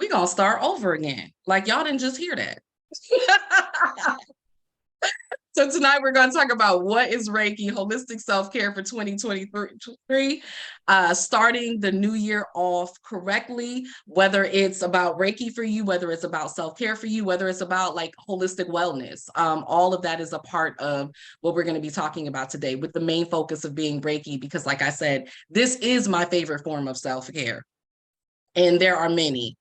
We're going to start over again. Like y'all didn't just hear that. So tonight we're going to talk about what is Reiki, holistic self-care for 2023, starting the new year off correctly, whether it's about Reiki for you, whether it's about self-care for you, whether it's about like holistic wellness. All of that is a part of what we're going to be talking about today, with the main focus of being Reiki, because like I said, this is my favorite form of self-care. And there are many.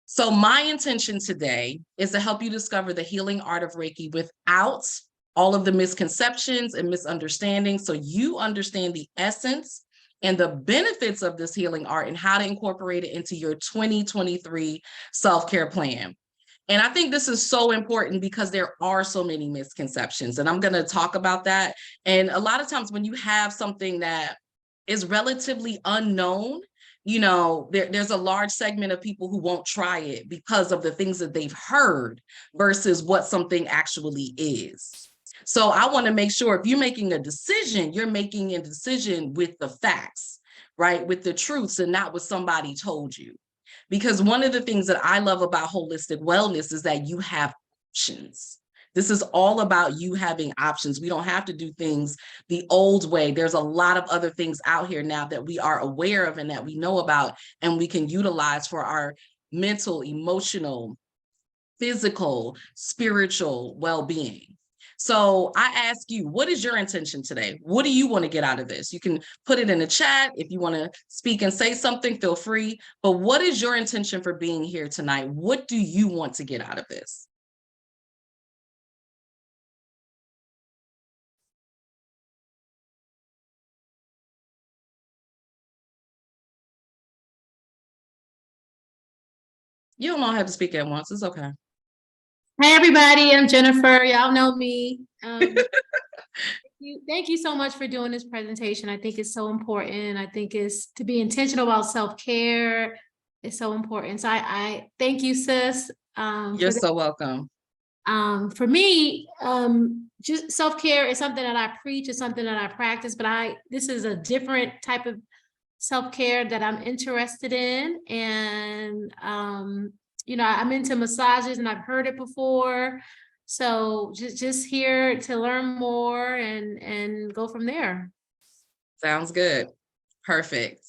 So my intention today is to help you discover the healing art of Reiki without all of the misconceptions and misunderstandings, so you understand the essence and the benefits of this healing art and how to incorporate it into your 2023 self-care plan. And I think this is so important because there are so many misconceptions, and I'm going to talk about that. And a lot of times when you have something that is relatively unknown, there's a large segment of people who won't try it because of the things that they've heard versus what something actually is. So I want to make sure if you're making a decision, you're making a decision with the facts, right? With the truths, and not what somebody told you. Because one of the things that I love about holistic wellness is that you have options. This is all about you having options. We don't have to do things the old way. There's a lot of other things out here now that we are aware of and that we know about, and we can utilize for our mental, emotional, physical, spiritual well-being. So I ask you, what is your intention today? What do you want to get out of this? You can put it in the chat. If you want to speak and say something, feel free. But what is your intention for being here tonight? What do you want to get out of this? You don't all have to speak at once. It's okay. Hey, everybody, I'm Jennifer. Y'all know me. Thank you so much for doing this presentation. I think it's so important. I think it's to be intentional about self-care. It's so important. So I thank you, sis. You're so welcome. For me, just self-care is something that I preach, it's something that I practice, but this is a different type of self-care that I'm interested in. And I'm into massages, and I've heard it before. So just here to learn more and go from there. Sounds good. Perfect.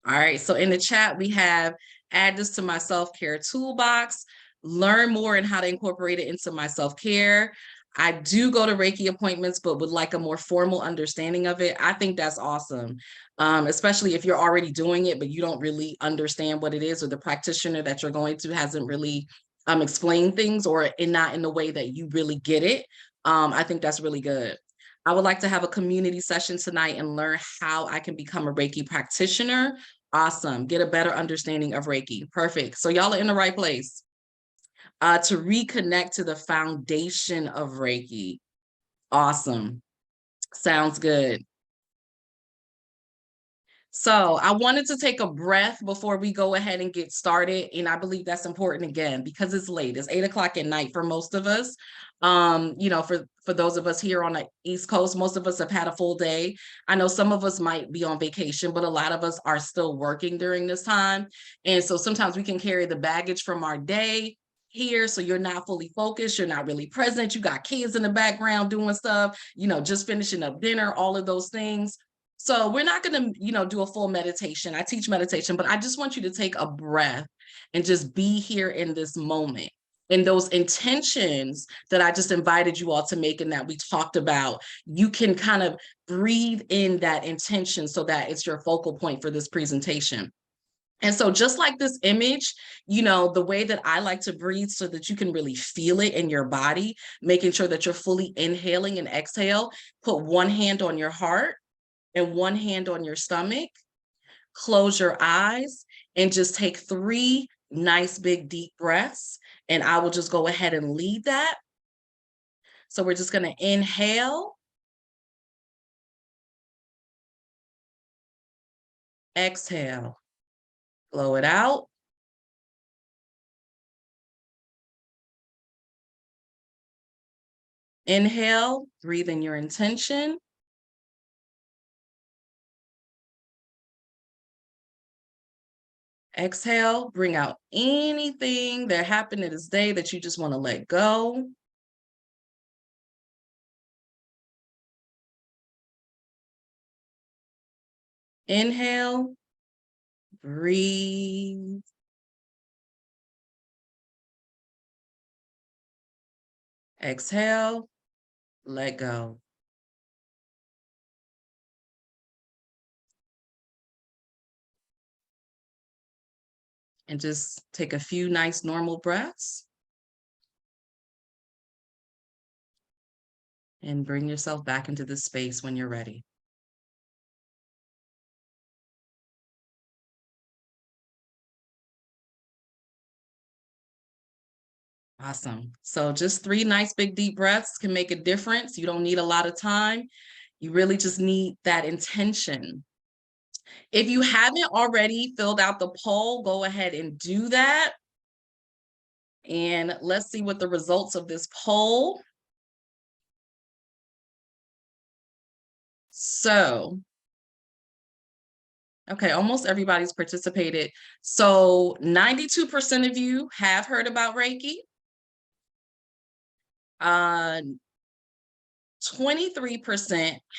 All right. So in the chat, we have add this to my self-care toolbox, learn more and how to incorporate it into my self-care. I do go to Reiki appointments, but would like a more formal understanding of it. I think that's awesome, especially if you're already doing it, but you don't really understand what it is, or the practitioner that you're going to hasn't really explained things, or not in the way that you really get it. I think that's really good. I would like to have a community session tonight and learn how I can become a Reiki practitioner. Awesome. Get a better understanding of Reiki. Perfect. So y'all are in the right place. To reconnect to the foundation of Reiki. Awesome. Sounds good. So I wanted to take a breath before we go ahead and get started. And I believe that's important again, because it's late. It's 8 o'clock at night for most of us. For those of us here on the East Coast, most of us have had a full day. I know some of us might be on vacation, but a lot of us are still working during this time. And so sometimes we can carry the baggage from our day here. So you're not fully focused. You're not really present. You got kids in the background doing stuff, just finishing up dinner, all of those things. So we're not going to, do a full meditation. I teach meditation, but I just want you to take a breath and just be here in this moment. And those intentions that I just invited you all to make and that we talked about, you can kind of breathe in that intention so that it's your focal point for this presentation. And so just like this image, the way that I like to breathe so that you can really feel it in your body, making sure that you're fully inhaling and exhale, put one hand on your heart and one hand on your stomach, close your eyes, and just take 3 nice big deep breaths. And I will just go ahead and lead that. So we're just going to inhale, exhale, blow it out. Inhale, breathe in your intention. Exhale, bring out anything that happened in this day that you just want to let go. Inhale, breathe. Exhale, let go. And just take a few nice normal breaths. And bring yourself back into this space when you're ready. Awesome. So just 3 nice big deep breaths can make a difference. You don't need a lot of time. You really just need that intention. If you haven't already filled out the poll, go ahead and do that. And let's see what the results of this poll. So, okay, almost everybody's participated. So 92% of you have heard about Reiki. 23%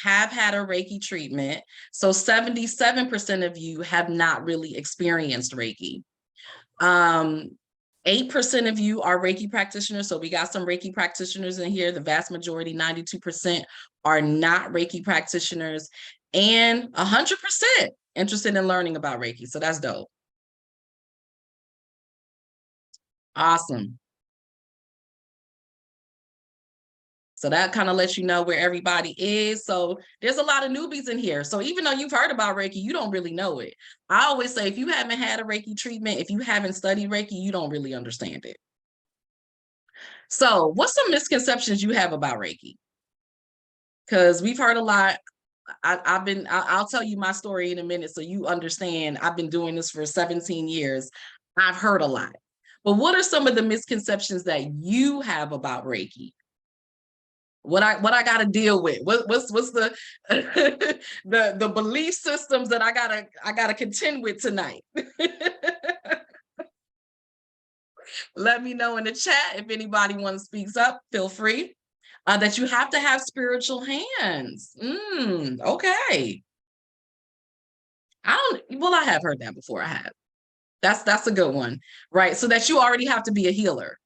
have had a Reiki treatment. So 77% of you have not really experienced Reiki. 8% of you are Reiki practitioners. So we got some Reiki practitioners in here. The vast majority, 92%, are not Reiki practitioners, and 100% interested in learning about Reiki. So that's dope. Awesome. So that kind of lets you know where everybody is. So there's a lot of newbies in here. So even though you've heard about Reiki, you don't really know it. I always say, if you haven't had a Reiki treatment, if you haven't studied Reiki, you don't really understand it. So what's some misconceptions you have about Reiki? Because we've heard a lot. I'll tell you my story in a minute so you understand. I've been doing this for 17 years. I've heard a lot. But what are some of the misconceptions that you have about Reiki? What I got to deal with? What's the the belief systems that I gotta contend with tonight? Let me know in the chat if anybody wants to speak up. Feel free. That you have to have spiritual hands. Okay. I have heard that before. I have. That's a good one, right? So that you already have to be a healer,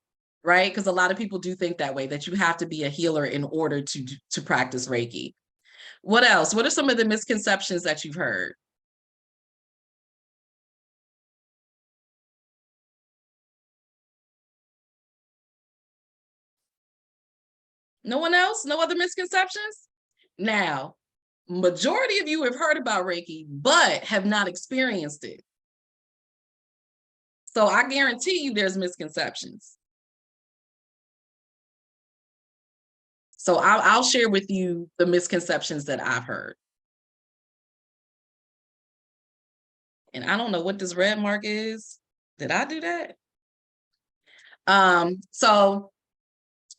right? Because a lot of people do think that way, that you have to be a healer in order to practice Reiki. What else? What are some of the misconceptions that you've heard? No one else? No other misconceptions? Now, majority of you have heard about Reiki, but have not experienced it. So I guarantee you there's misconceptions. So I'll share with you the misconceptions that I've heard. And I don't know what this red mark is. Did I do that? So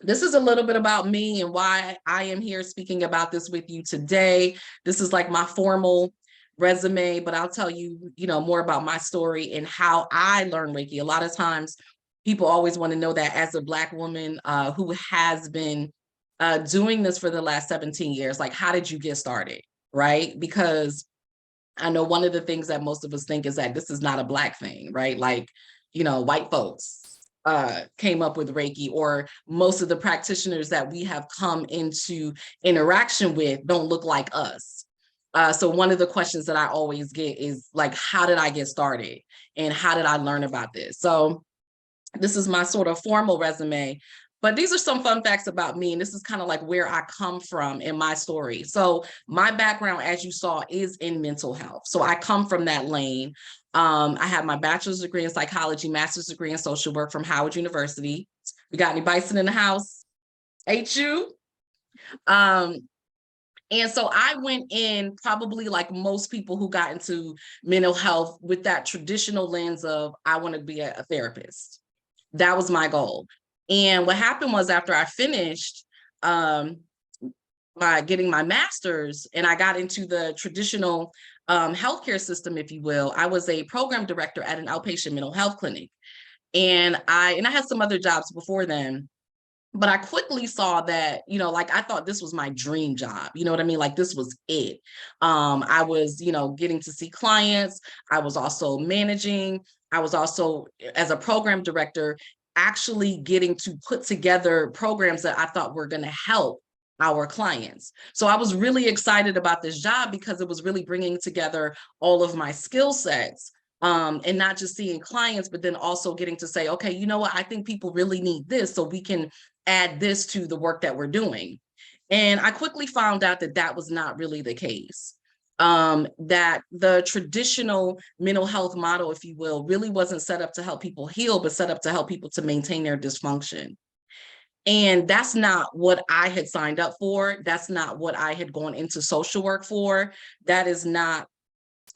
this is a little bit about me and why I am here speaking about this with you today. This is like my formal resume, but I'll tell you, more about my story and how I learned Reiki. A lot of times people always want to know that as a Black woman who has been doing this for the last 17 years, like, how did you get started, right? Because I know one of the things that most of us think is that this is not a Black thing, right? Like, white folks came up with Reiki, or most of the practitioners that we have come into interaction with don't look like us. So one of the questions that I always get is like, how did I get started? And how did I learn about this? So this is my sort of formal resume, but these are some fun facts about me. And this is kind of like where I come from in my story. So my background, as you saw, is in mental health. So I come from that lane. I have my bachelor's degree in psychology, master's degree in social work from Howard University. We got any bison in the house? HU? And so I went in probably like most people who got into mental health with that traditional lens of, I want to be a therapist. That was my goal. And what happened was, after I finished getting my master's and I got into the traditional healthcare system, if you will. I was a program director at an outpatient mental health clinic. And I had some other jobs before then, but I quickly saw that, like I thought this was my dream job. You know what I mean? Like this was it. I was, getting to see clients. I was also managing. I was also, as a program director, actually getting to put together programs that I thought were going to help our clients. So I was really excited about this job because it was really bringing together all of my skill sets, and not just seeing clients, but then also getting to say, okay, you know what, I think people really need this, so we can add this to the work that we're doing. And I quickly found out that that was not really the case. That the traditional mental health model, if you will, really wasn't set up to help people heal, but set up to help people to maintain their dysfunction. And that's not what I had signed up for. That's not what I had gone into social work for. That is not,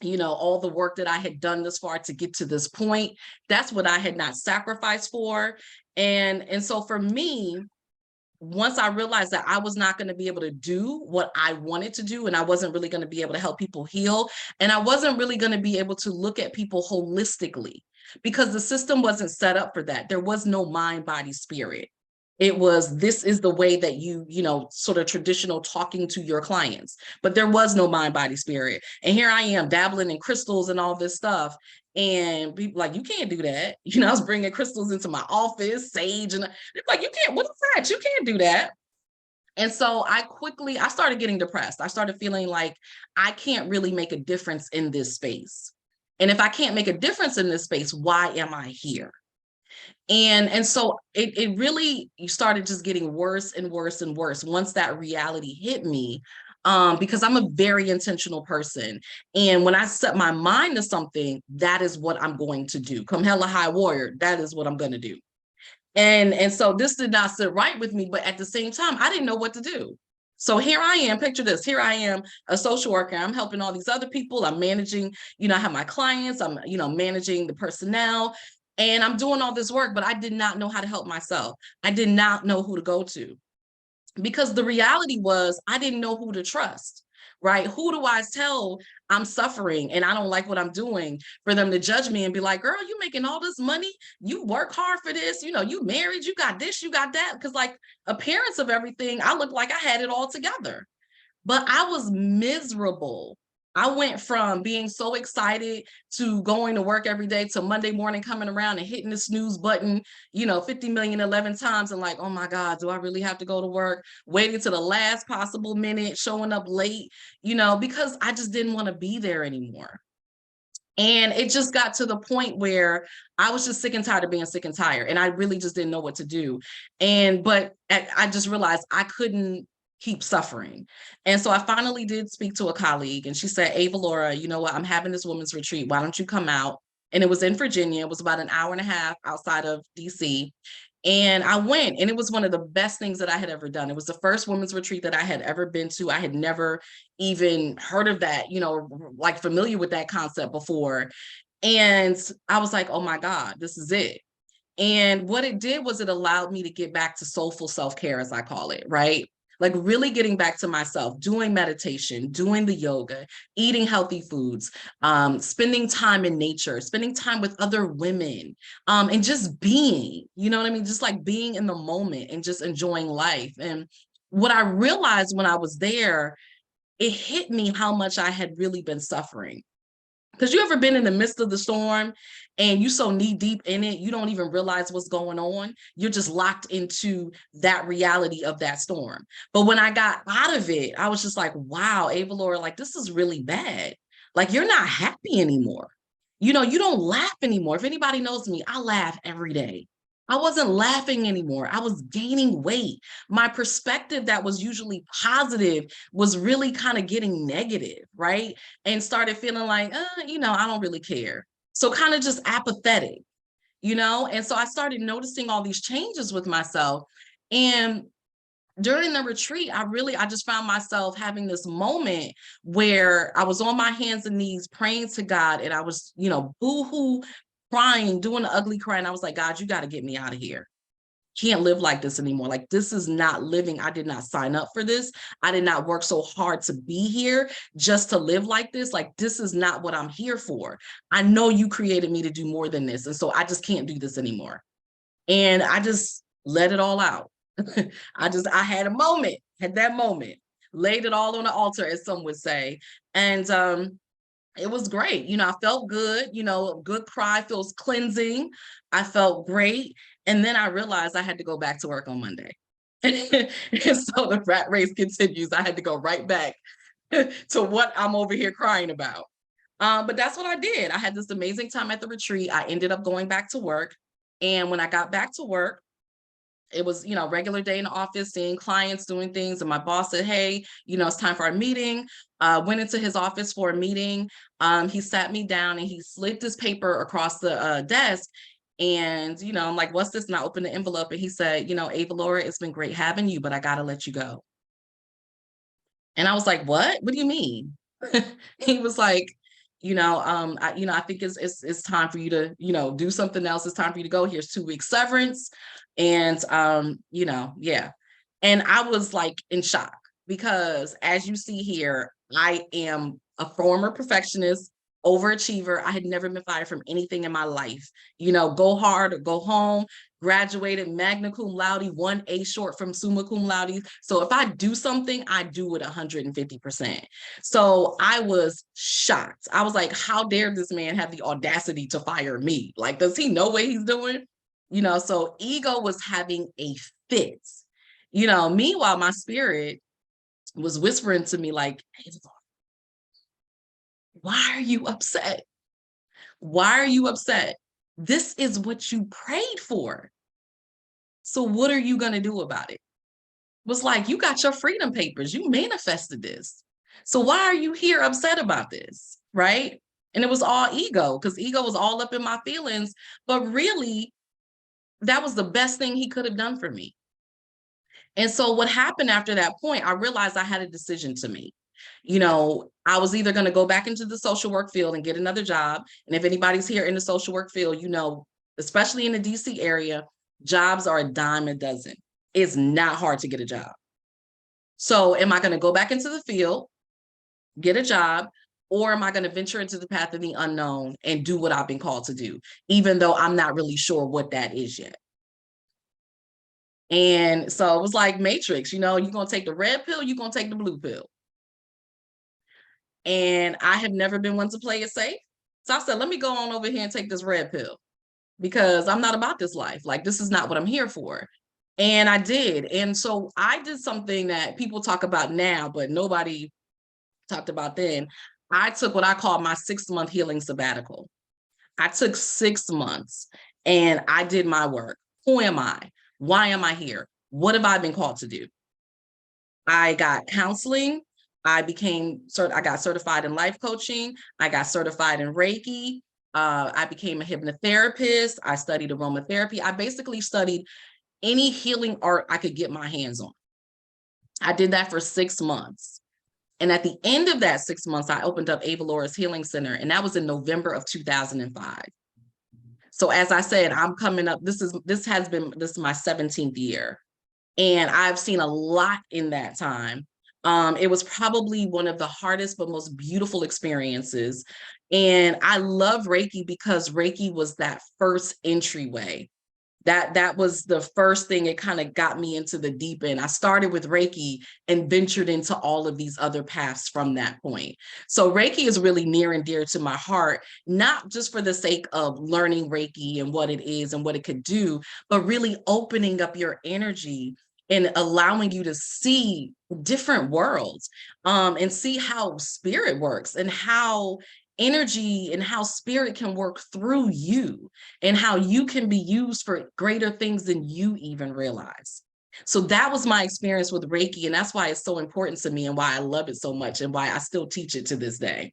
all the work that I had done this far to get to this point. That's what I had not sacrificed for. And so for me, once I realized that I was not going to be able to do what I wanted to do, and I wasn't really going to be able to help people heal, and I wasn't really going to be able to look at people holistically, because the system wasn't set up for that. There was no mind, body, spirit. It was, this is the way that sort of traditional talking to your clients, but there was no mind, body, spirit. And here I am dabbling in crystals and all this stuff. And people like, you can't do that. I was bringing crystals into my office, sage, and like, you can't, what is that? You can't do that. And so I started getting depressed. I started feeling like I can't really make a difference in this space. And if I can't make a difference in this space, why am I here? And so it really started just getting worse and worse and worse once that reality hit me, because I'm a very intentional person. And when I set my mind to something, that is what I'm going to do. Come hella high warrior, that is what I'm going to do. And so this did not sit right with me, but at the same time, I didn't know what to do. So here I am, picture this, here I am, a social worker. I'm helping all these other people. I'm managing, I have my clients, I'm, managing the personnel, and I'm doing all this work, but I did not know how to help myself. I did not know who to go to, because the reality was I didn't know who to trust, right? Who do I tell I'm suffering and I don't like what I'm doing, for them to judge me and be like, girl, you making all this money, you work hard for this, you married, you got this, you got that. Because like appearance of everything, I looked like I had it all together, but I was miserable. I went from being so excited to going to work every day to Monday morning coming around and hitting the snooze button, 50 million 11 times, and like, oh my God, do I really have to go to work? Waiting to the last possible minute, showing up late, because I just didn't want to be there anymore. And it just got to the point where I was just sick and tired of being sick and tired. And I really just didn't know what to do. But I just realized I couldn't keep suffering. And so I finally did speak to a colleague, and she said, Avalaura, you know what? I'm having this women's retreat. Why don't you come out? And it was in Virginia. It was about an hour and a half outside of DC. And I went, and it was one of the best things that I had ever done. It was the first women's retreat that I had ever been to. I had never even heard of that, like familiar with that concept before. And I was like, oh my God, this is it. And what it did was it allowed me to get back to soulful self-care, as I call it, right? Like really getting back to myself, doing meditation, doing the yoga, eating healthy foods, spending time in nature, spending time with other women, and just being, you know what I mean? Just like being in the moment and just enjoying life. And what I realized when I was there, it hit me how much I had really been suffering. Because you ever been in the midst of the storm and you so knee deep in it, you don't even realize what's going on. You're just locked into that reality of that storm. But when I got out of it, I was just like, wow, Avalaura, like this is really bad. Like you're not happy anymore. You don't laugh anymore. If anybody knows me, I laugh every day. I wasn't laughing anymore. I was gaining weight. My perspective that was usually positive was really kind of getting negative, right? And started feeling like, I don't really care. So kind of just apathetic, And so I started noticing all these changes with myself. And during the retreat, I just found myself having this moment where I was on my hands and knees praying to God, and I was, boo-hoo crying, doing the ugly crying. I was like, God, you got to get me out of here. can't live like this anymore. Like, this is not living. I did not sign up for this. I did not work so hard to be here just to live like this. Like, this is not what I'm here for. I know you created me to do more than this. And so I just can't do this anymore. And I just let it all out. I had a moment, had that moment, laid it all on the altar, as some would say. And it was great. I felt good. A good cry feels cleansing. I felt great. And then I realized I had to go back to work on Monday. And so the rat race continues. I had to go right back to what I'm over here crying about. But that's what I did. I had this amazing time at the retreat. I ended up going back to work. And when I got back to work, it was, regular day in the office, seeing clients, doing things. And my boss said, hey, it's time for our meeting. Went into his office for a meeting. He sat me down and he slid this paper across the desk. And, I'm like, what's this? And I opened the envelope and he said, Avalaura, it's been great having you, but I got to let you go. And I was like, what? What do you mean? He was like, I think it's time for you to, do something else. It's time for you to go. Here's 2 weeks severance. And, yeah. And I was like in shock because, as you see here, I am a former perfectionist, overachiever. I had never been fired from anything in my life. Go hard or go home. Graduated magna cum laude, 1A short from summa cum laude. So if I do something, I do it 150%. So I was shocked. I was like, how dare this man have the audacity to fire me? Like, does he know what he's doing? So ego was having a fit. Meanwhile, my spirit was whispering to me like, hey, why are you upset? Why are you upset? This is what you prayed for. So what are you going to do about it? It was like, you got your freedom papers. You manifested this. So why are you here upset about this? Right? And it was all ego, because ego was all up in my feelings. But really, that was the best thing he could have done for me. And so what happened after that point, I realized I had a decision to make. I was either going to go back into the social work field and get another job. And if anybody's here in the social work field, especially in the DC area, jobs are a dime a dozen. It's not hard to get a job. So am I going to go back into the field, get a job, or am I going to venture into the path of the unknown and do what I've been called to do, even though I'm not really sure what that is yet? And so it was like Matrix, you're going to take the red pill, you're going to take the blue pill. And I have never been one to play it safe. So I said, let me go on over here and take this red pill, because I'm not about this life. Like, this is not what I'm here for. And I did. And so I did something that people talk about now, but nobody talked about then. I took what I call my 6-month healing sabbatical. I took 6 months and I did my work. Who am I? Why am I here? What have I been called to do? I got counseling. I got certified in life coaching. I got certified in Reiki. I became a hypnotherapist. I studied aromatherapy. I basically studied any healing art I could get my hands on. I did that for 6 months. And at the end of that 6 months, I opened up Avalaura's Healing Center, and that was in November of 2005. So as I said, I'm coming up, this is my 17th year. And I've seen a lot in that time. It was probably one of the hardest but most beautiful experiences. And I love Reiki because Reiki was that first entryway. That was the first thing. It kind of got me into the deep end. I started with Reiki and ventured into all of these other paths from that point. So Reiki is really near and dear to my heart, not just for the sake of learning Reiki and what it is and what it could do, but really opening up your energy and allowing you to see different worlds, and see how spirit works and how energy and how spirit can work through you and how you can be used for greater things than you even realize. So that was my experience with Reiki. And that's why it's so important to me and why I love it so much and why I still teach it to this day.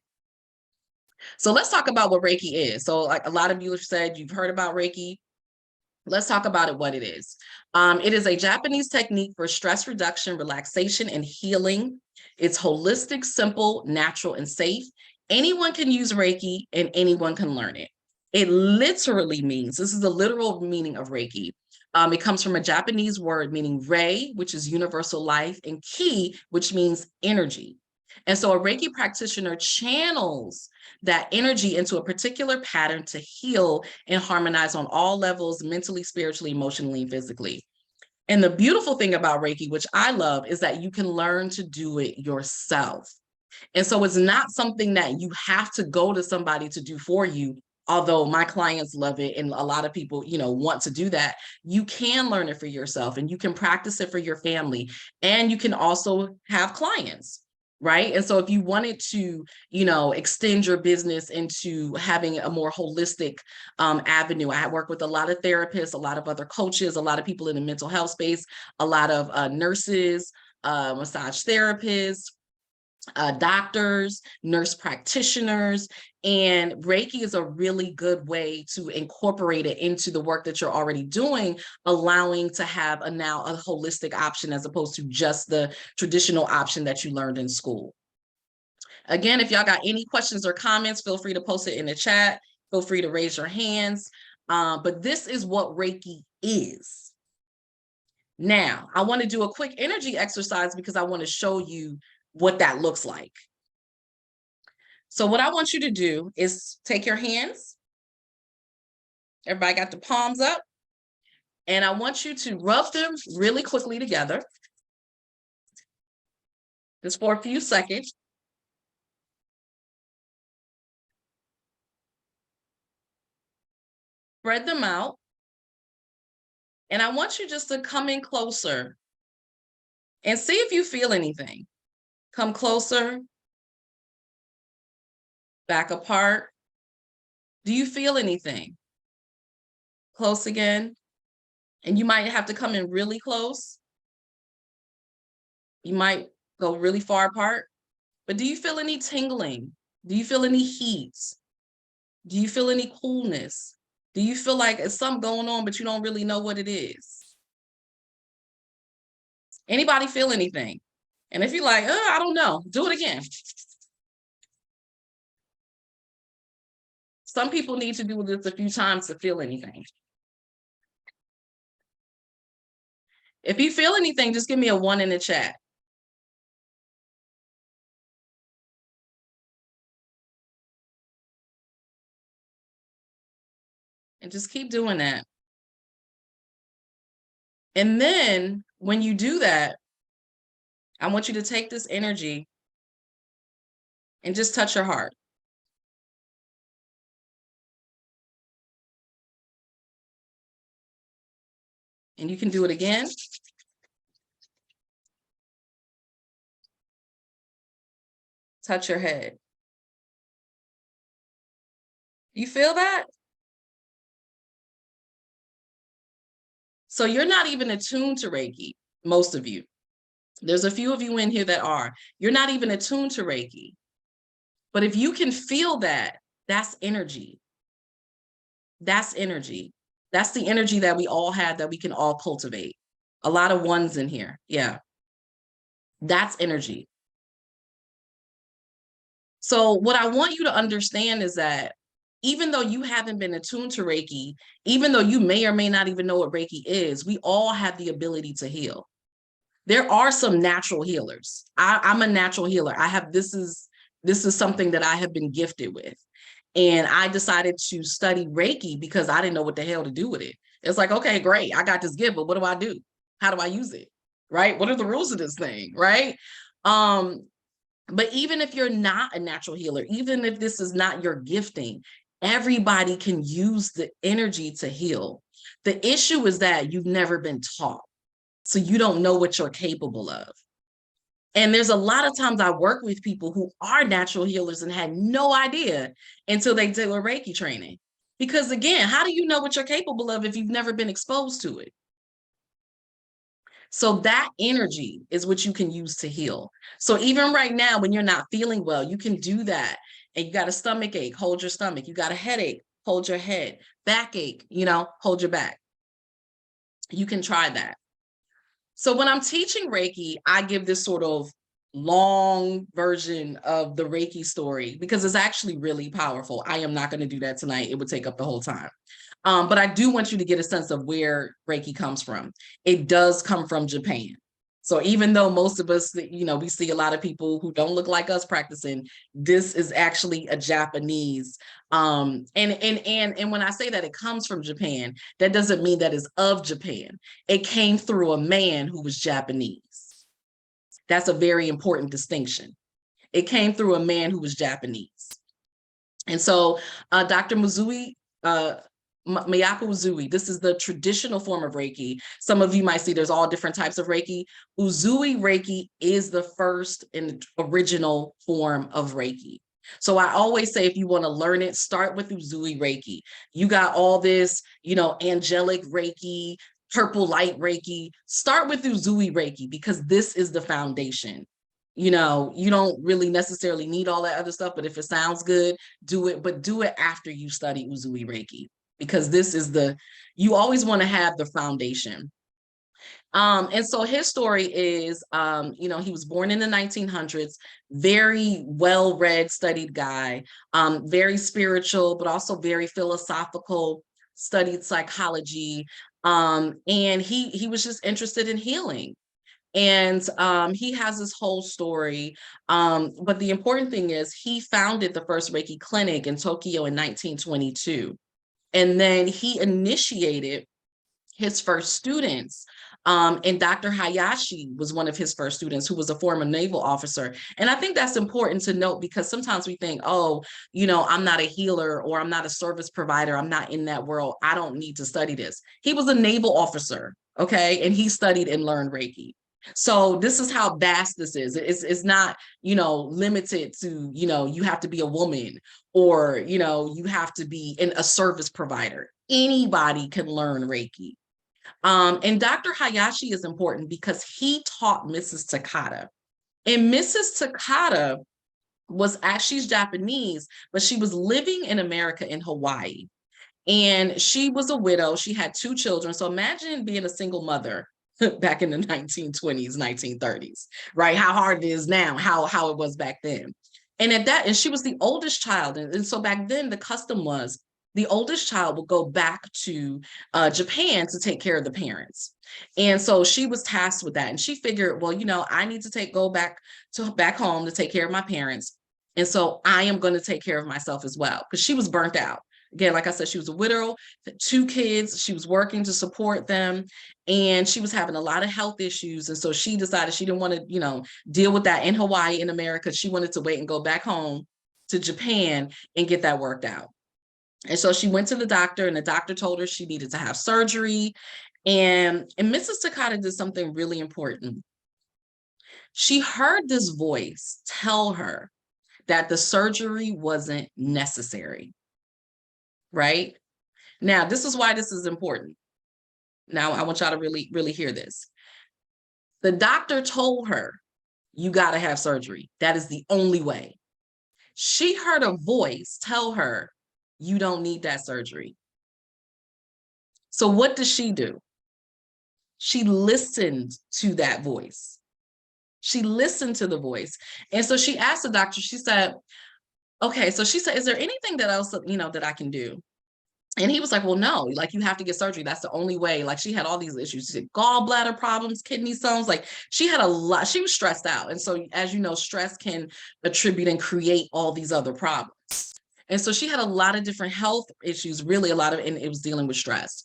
So let's talk about what Reiki is. So like a lot of you have said, you've heard about Reiki. Let's talk about it, what it is. It is a Japanese technique for stress reduction, relaxation, and healing. It's holistic, simple, natural, and safe. Anyone can use Reiki and anyone can learn it. It literally means, this is the literal meaning of Reiki, It comes from a Japanese word meaning rei, which is universal life, and ki, which means energy. And so a Reiki practitioner channels that energy into a particular pattern to heal and harmonize on all levels, mentally, spiritually, emotionally, and physically. And the beautiful thing about Reiki, which I love, is that you can learn to do it yourself. And so it's not something that you have to go to somebody to do for you. Although my clients love it and a lot of people, want to do that, you can learn it for yourself and you can practice it for your family. And you can also have clients, right? And so if you wanted to, extend your business into having a more holistic avenue, I work with a lot of therapists, a lot of other coaches, a lot of people in the mental health space, a lot of nurses, massage therapists, doctors, nurse practitioners, and Reiki is a really good way to incorporate it into the work that you're already doing, allowing to have now a holistic option as opposed to just the traditional option that you learned in school. Again, if y'all got any questions or comments, feel free to post it in the chat. Feel free to raise your hands. But this is what Reiki is. Now, I want to do a quick energy exercise because I want to show you what that looks like. So what I want you to do is take your hands. Everybody got the palms up. And I want you to rub them really quickly together. Just for a few seconds. Spread them out. And I want you just to come in closer and see if you feel anything. Come closer. Back apart. Do you feel anything? Close again. And you might have to come in really close. You might go really far apart. But do you feel any tingling? Do you feel any heat? Do you feel any coolness? Do you feel like it's something going on, but you don't really know what it is? Anybody feel anything? And if you're like, I don't know, do it again. Some people need to do this a few times to feel anything. If you feel anything, just give me a 1 in the chat. And just keep doing that. And then when you do that, I want you to take this energy and just touch your heart. And you can do it again. Touch your head. You feel that? So you're not even attuned to Reiki, most of you. There's a few of you in here that are. You're not even attuned to Reiki. But if you can feel that, that's energy. That's energy. That's the energy that we all have that we can all cultivate. A lot of ones in here. Yeah. That's energy. So what I want you to understand is that even though you haven't been attuned to Reiki, even though you may or may not even know what Reiki is, we all have the ability to heal. There are some natural healers. I'm a natural healer. This is something that I have been gifted with. And I decided to study Reiki because I didn't know what the hell to do with it. It's like, okay, great. I got this gift, but what do I do? How do I use it? Right? What are the rules of this thing? Right? But even if you're not a natural healer, even if this is not your gifting, everybody can use the energy to heal. The issue is that you've never been taught. So you don't know what you're capable of. And there's a lot of times I work with people who are natural healers and had no idea until they did a Reiki training. Because again, how do you know what you're capable of if you've never been exposed to it? So that energy is what you can use to heal. So even right now, when you're not feeling well, you can do that. And you got a stomach ache, hold your stomach. You got a headache, hold your head. Backache, hold your back. You can try that. So when I'm teaching Reiki, I give this sort of long version of the Reiki story because it's actually really powerful. I am not going to do that tonight. It would take up the whole time. But I do want you to get a sense of where Reiki comes from. It does come from Japan. So even though most of us, we see a lot of people who don't look like us practicing, this is actually a Japanese. And when I say that it comes from Japan, that doesn't mean that it's of Japan. It came through a man who was Japanese. That's a very important distinction. It came through a man who was Japanese. And so Dr. Miyako Uzui, this is the traditional form of Reiki. Some of you might see there's all different types of Reiki. Uzui Reiki is the first and original form of Reiki. So I always say, if you want to learn it, start with Uzui Reiki. You got all this, angelic Reiki, purple light Reiki. Start with Uzui Reiki because this is the foundation. You don't really necessarily need all that other stuff, but if it sounds good, do it, but do it after you study Uzui Reiki, because you always want to have the foundation. And so his story is, he was born in the 1900s, very well-read, studied guy, very spiritual, but also very philosophical, studied psychology. And he was just interested in healing. And he has this whole story. But the important thing is he founded the first Reiki clinic in Tokyo in 1922. And then he initiated his first students. And Dr. Hayashi was one of his first students, who was a former naval officer. And I think that's important to note, because sometimes we think, oh, I'm not a healer, or I'm not a service provider, I'm not in that world, I don't need to study this. He was a naval officer, okay? And he studied and learned Reiki. So this is how vast this is. It's not, limited to, you have to be a woman, or, you have to be a service provider. Anybody can learn Reiki. And Dr. Hayashi is important because he taught Mrs. Takata. And Mrs. Takata was actually Japanese, but she was living in America, in Hawaii. And she was a widow. She had 2 children. So imagine being a single mother back in the 1920s, 1930s, right? How hard it is now, how it was back then. And she was the oldest child. And so back then the custom was the oldest child would go back to Japan to take care of the parents. And so she was tasked with that. And she figured, well, I need to go back home to take care of my parents. And so I am going to take care of myself as well, because she was burnt out. Again, like I said, she was a widow, 2 kids. She was working to support them, and she was having a lot of health issues. And so she decided she didn't want to, deal with that in Hawaii, in America. She wanted to wait and go back home to Japan and get that worked out. And so she went to the doctor, and the doctor told her she needed to have surgery. And Mrs. Takata did something really important. She heard this voice tell her that the surgery wasn't necessary. Right? Now, this is why this is important. Now, I want y'all to really, really hear this. The doctor told her, you got to have surgery. That is the only way. She heard a voice tell her, you don't need that surgery. So what does she do? She listened to that voice. She listened to the voice. And so she asked the doctor, she said, okay, so she said, is there anything that else, that I can do? And he was like, well, no, like, you have to get surgery. That's the only way. Like, she had all these issues. She had gallbladder problems, kidney stones. Like, she had a lot. She was stressed out. And so, as you know, stress can attribute and create all these other problems. And so she had a lot of different health issues, really a lot of, and it was dealing with stress.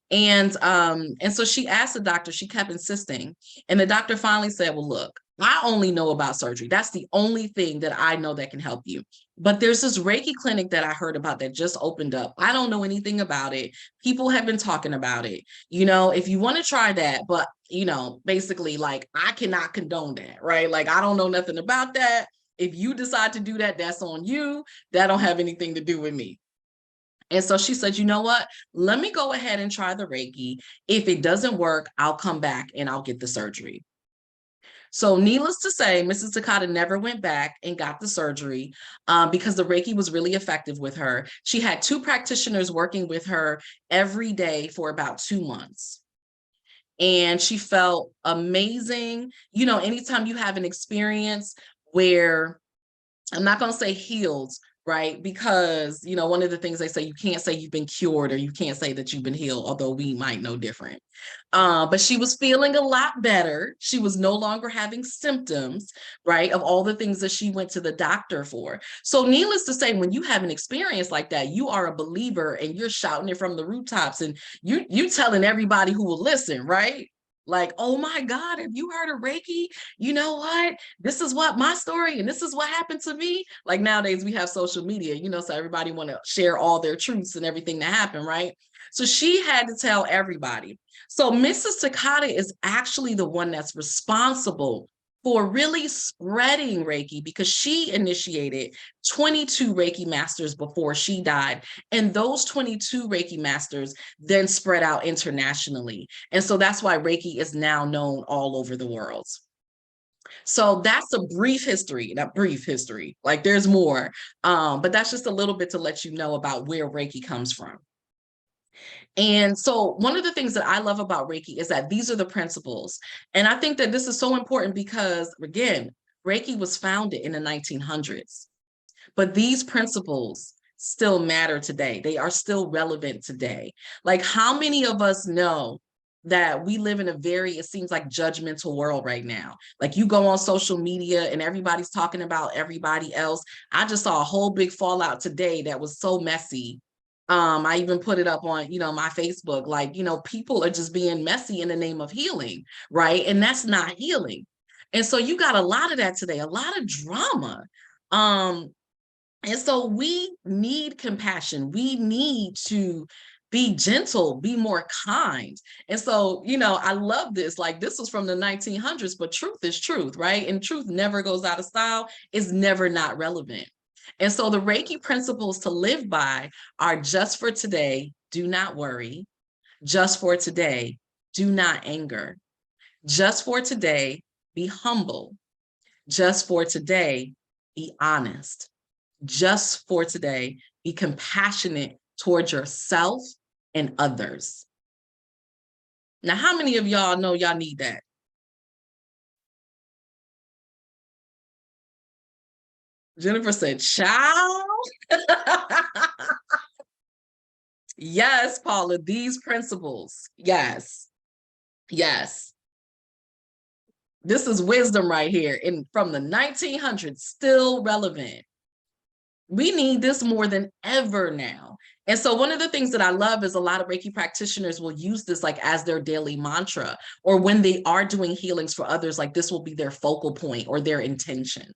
And so she asked the doctor, she kept insisting. And the doctor finally said, well, look, I only know about surgery. That's the only thing that I know that can help you. But there's this Reiki clinic that I heard about that just opened up. I don't know anything about it. People have been talking about it. If you want to try that, but, basically, like, I cannot condone that, right? Like, I don't know nothing about that. If you decide to do that, that's on you. That don't have anything to do with me. And so she said, you know what? Let me go ahead and try the Reiki. If it doesn't work, I'll come back and I'll get the surgery. So needless to say, Mrs. Takata never went back and got the surgery because the Reiki was really effective with her. She had 2 practitioners working with her every day for about 2 months. And she felt amazing. Anytime you have an experience where, I'm not going to say healed, right? Because, one of the things they say, you can't say you've been cured or you can't say that you've been healed, although we might know different. But she was feeling a lot better. She was no longer having symptoms, right, of all the things that she went to the doctor for. So needless to say, when you have an experience like that, you are a believer and you're shouting it from the rooftops and you telling everybody who will listen, right? Like, oh my God, have you heard of Reiki? You know what? This is what my story and this is what happened to me. Like nowadays we have social media, so everybody want to share all their truths and everything that happened, right? So she had to tell everybody. So Mrs. Takata is actually the one that's responsible for really spreading Reiki because she initiated 22 Reiki masters before she died. And those 22 Reiki masters then spread out internationally. And so that's why Reiki is now known all over the world. So that's a brief history, not brief history, like there's more, but that's just a little bit to let you know about where Reiki comes from. And so one of the things that I love about Reiki is that these are the principles. And I think that this is so important because, again, Reiki was founded in the 1900s, but these principles still matter today. They are still relevant today. Like, how many of us know that we live in a it seems like judgmental world right now? Like you go on social media and everybody's talking about everybody else. I just saw a whole big fallout today that was so messy. I even put it up on, my Facebook, like, people are just being messy in the name of healing, right? And that's not healing. And so you got a lot of that today, a lot of drama. Um, and so we need compassion. We need to be gentle, be more kind. And so, I love this. Like this was from the 1900s, but truth is truth, right? And truth never goes out of style. It's never not relevant. And so the Reiki principles to live by are just for today, do not worry. Just for today, do not anger. Just for today, be humble. Just for today, be honest. Just for today, be compassionate towards yourself and others. Now, how many of y'all know y'all need that? Jennifer said, child. Yes, Paula, these principles. Yes. Yes. This is wisdom right here. And from the 1900s, still relevant. We need this more than ever now. And so one of the things that I love is a lot of Reiki practitioners will use this like as their daily mantra, or when they are doing healings for others, like this will be their focal point or their intention.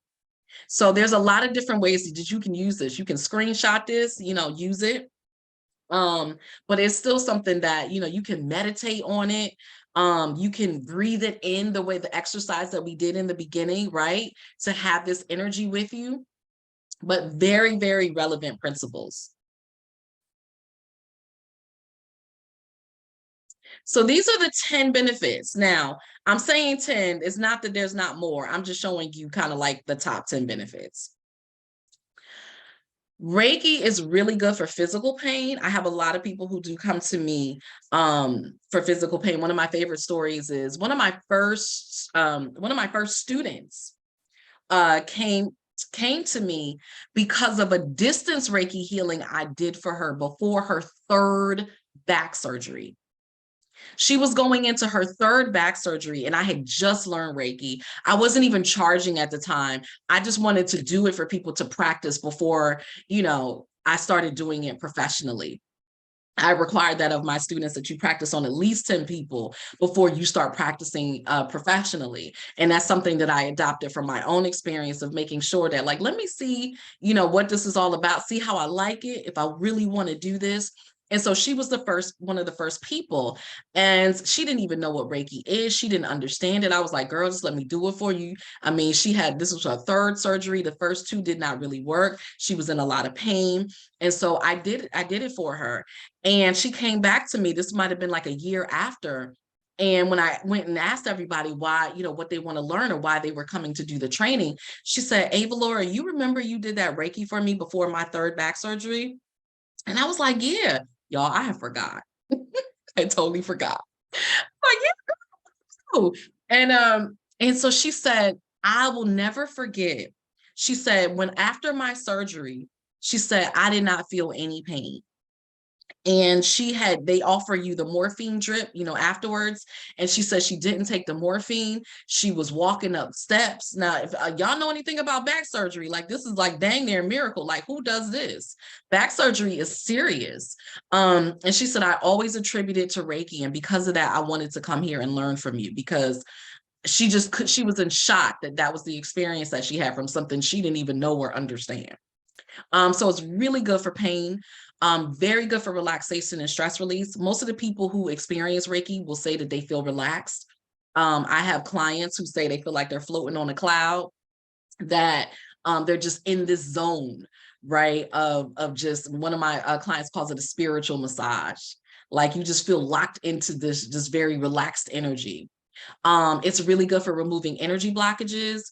So there's a lot of different ways that you can use this. You can screenshot this, use it. But it's still something that, you can meditate on it. You can breathe it in the way the exercise that we did in the beginning, right? To have this energy with you, but very, very relevant principles. So these are the 10 benefits. Now, I'm saying 10, it's not that there's not more. I'm just showing you kind of like the top 10 benefits. Reiki is really good for physical pain. I have a lot of people who do come to me for physical pain. One of my favorite stories is one of my first students came to me because of a distance Reiki healing I did for her before her third back surgery. She was going into her third back surgery and I had just learned Reiki. I wasn't even charging at the time. I just wanted to do it for people to practice before, I started doing it professionally. I require that of my students, that you practice on at least 10 people before you start practicing professionally. And that's something that I adopted from my own experience of making sure that, like, let me see, what this is all about, see how I like it, if I really want to do this. And so she was one of the first people, and she didn't even know what Reiki is. She didn't understand it. I was like, girl, just let me do it for you. I mean, this was her third surgery. The first two did not really work. She was in a lot of pain. And so I did it for her. And she came back to me. This might've been like a year after. And when I went and asked everybody why, what they want to learn or why they were coming to do the training, she said, Avalaura, you remember you did that Reiki for me before my third back surgery? And I was like, yeah. Y'all, I have forgot. I totally forgot. Like, yeah. And so she said, I will never forget. She said, when after my surgery, She said, I did not feel any pain. And they offer you the morphine drip, afterwards. And she said she didn't take the morphine. She was walking up steps. Now, if y'all know anything about back surgery, like this is like dang near a miracle. Like who does this? Back surgery is serious. And she said, I always attribute it to Reiki. And because of that, I wanted to come here and learn from you, because she was in shock that was the experience that she had from something she didn't even know or understand. So it's really good for pain, very good for relaxation and stress release. Most of the people who experience Reiki will say that they feel relaxed. I have clients who say they feel like they're floating on a cloud, that they're just in this zone, right? Of just, one of my clients calls it a spiritual massage. Like you just feel locked into this just very relaxed energy. It's really good for removing energy blockages,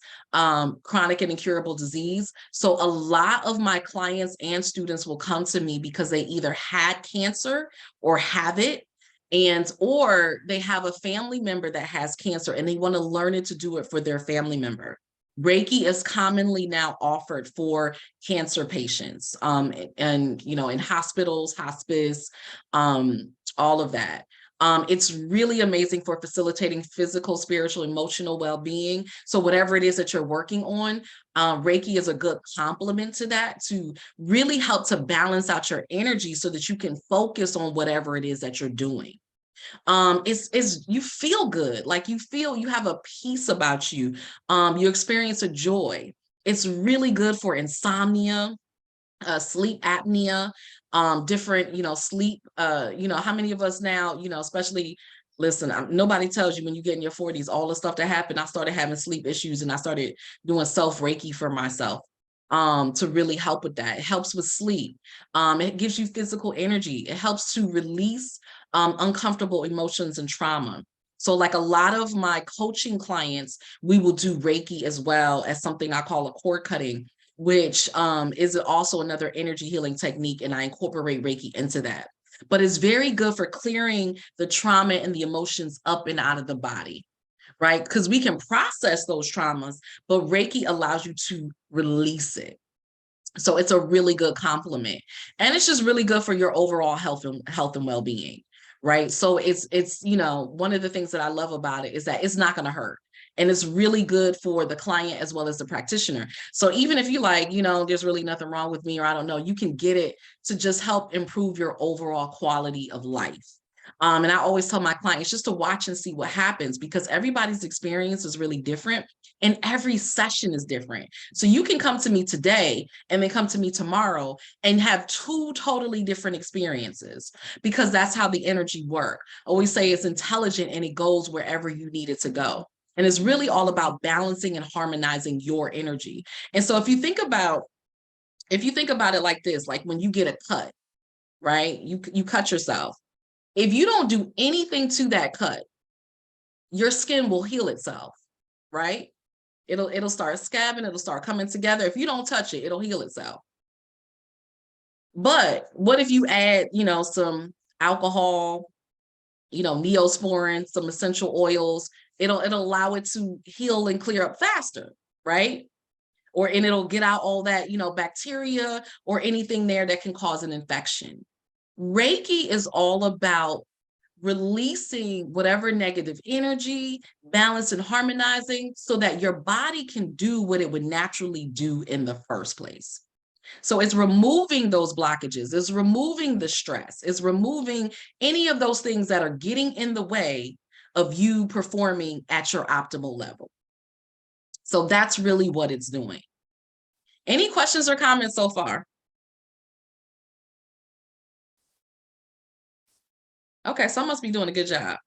chronic and incurable disease. So a lot of my clients and students will come to me because they either had cancer or have it, or they have a family member that has cancer and they want to learn it to do it for their family member. Reiki is commonly now offered for cancer patients, and in hospitals, hospice, all of that. It's really amazing for facilitating physical, spiritual, emotional well-being. So whatever it is that you're working on, Reiki is a good complement to that, to really help to balance out your energy so that you can focus on whatever it is that you're doing. It's you feel good, like you feel you have a peace about you. You experience a joy. It's really good for insomnia, sleep apnea, different, sleep, how many of us now, especially, listen, nobody tells you when you get in your 40s, all the stuff that happened. I started having sleep issues and I started doing self Reiki for myself, to really help with that. It helps with sleep. It gives you physical energy. It helps to release uncomfortable emotions and trauma. So like a lot of my coaching clients, we will do Reiki as well as something I call a cord cutting, which is also another energy healing technique. And I incorporate Reiki into that. But it's very good for clearing the trauma and the emotions up and out of the body, right? Because we can process those traumas, but Reiki allows you to release it. So it's a really good complement. And it's just really good for your overall health and well-being, right? So it's one of the things that I love about it is that it's not going to hurt. And it's really good for the client as well as the practitioner. So even if you like, there's really nothing wrong with me, or I don't know, you can get it to just help improve your overall quality of life. And I always tell my clients just to watch and see what happens, because everybody's experience is really different and every session is different. So you can come to me today and then come to me tomorrow and have two totally different experiences, because that's how the energy works. I always say it's intelligent and it goes wherever you need it to go. And it's really all about balancing and harmonizing your energy. And so if you think about it like this, like when you get a cut, right? You cut yourself. If you don't do anything to that cut, your skin will heal itself, right? It'll start scabbing, it'll start coming together. If you don't touch it, it'll heal itself. But what if you add, some alcohol, Neosporin, some essential oils, it'll allow it to heal and clear up faster, right? And it'll get out all that, bacteria or anything there that can cause an infection. Reiki is all about releasing whatever negative energy, balance and harmonizing so that your body can do what it would naturally do in the first place. So it's removing those blockages, it's removing the stress, it's removing any of those things that are getting in the way of you performing at your optimal level. So that's really what it's doing. Any questions or comments so far? Okay, so I must be doing a good job.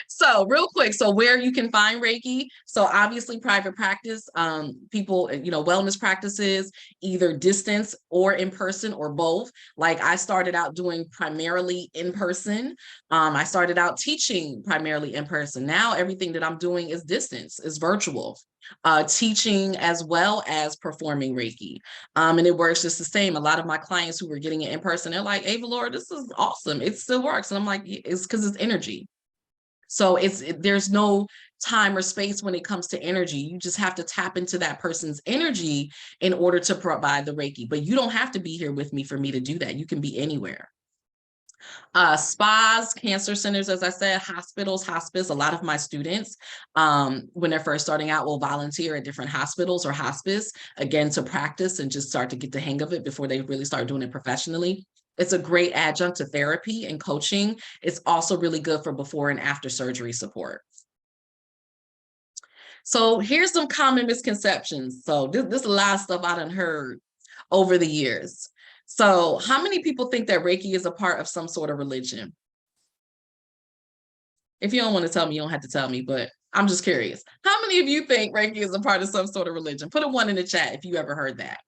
So real quick, so where you can find Reiki. So obviously private practice, people, wellness practices, either distance or in person or both. Like I started out doing primarily in person. I started out teaching primarily in person. Now everything that I'm doing is distance, is virtual. Teaching as well as performing Reiki. And it works just the same. A lot of my clients who were getting it in person, they're like, Avalaura, this is awesome. It still works. And I'm like, it's because it's energy. So there's no time or space when it comes to energy. You just have to tap into that person's energy in order to provide the Reiki. But you don't have to be here with me for me to do that. You can be anywhere. Spas, cancer centers, as I said, hospitals, hospice. A lot of my students, when they're first starting out, will volunteer at different hospitals or hospice, again, to practice and just start to get the hang of it before they really start doing it professionally. It's a great adjunct to therapy and coaching. It's also really good for before and after surgery support. So here's some common misconceptions. So this is a lot of stuff I done heard over the years. So how many people think that Reiki is a part of some sort of religion? If you don't want to tell me, you don't have to tell me, but I'm just curious. How many of you think Reiki is a part of some sort of religion? Put a 1 in the chat if you ever heard that.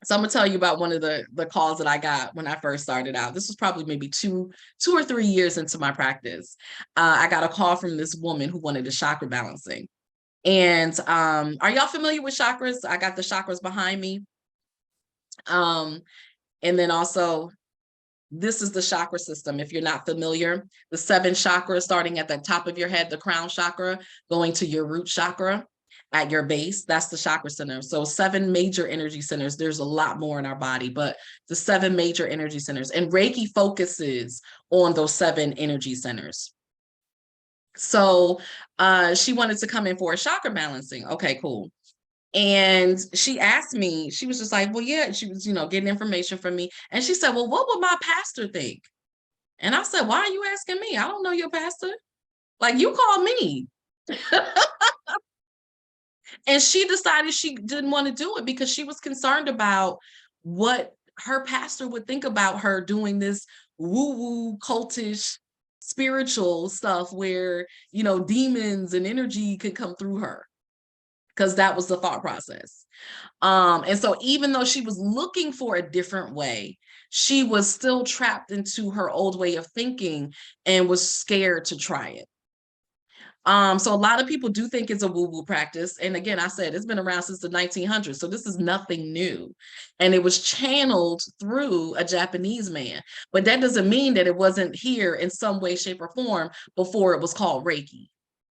So I'm gonna tell you about one of the calls that I got when I first started out. This was probably maybe two or 3 years into my practice. I got a call from this woman who wanted a chakra balancing. And are y'all familiar with chakras? I got the chakras behind me. And then also, this is the chakra system. If you're not familiar, the 7 chakras starting at the top of your head, the crown chakra, going to your root chakra at your base, that's the chakra center. So 7 major energy centers. There's a lot more in our body, but the 7 major energy centers. And Reiki focuses on those 7 energy centers. So she wanted to come in for a chakra balancing. Okay, cool. And she asked me, she was just like, well, yeah, she was, getting information from me. And she said, well, what would my pastor think? And I said, why are you asking me? I don't know your pastor. Like, you call me. And she decided she didn't want to do it because she was concerned about what her pastor would think about her doing this woo-woo cultish spiritual stuff where, demons and energy could come through her, because that was the thought process. And so even though she was looking for a different way, she was still trapped into her old way of thinking and was scared to try it. So a lot of people do think it's a woo-woo practice. And again, I said, it's been around since the 1900s. So this is nothing new. And it was channeled through a Japanese man. But that doesn't mean that it wasn't here in some way, shape, or form before it was called Reiki,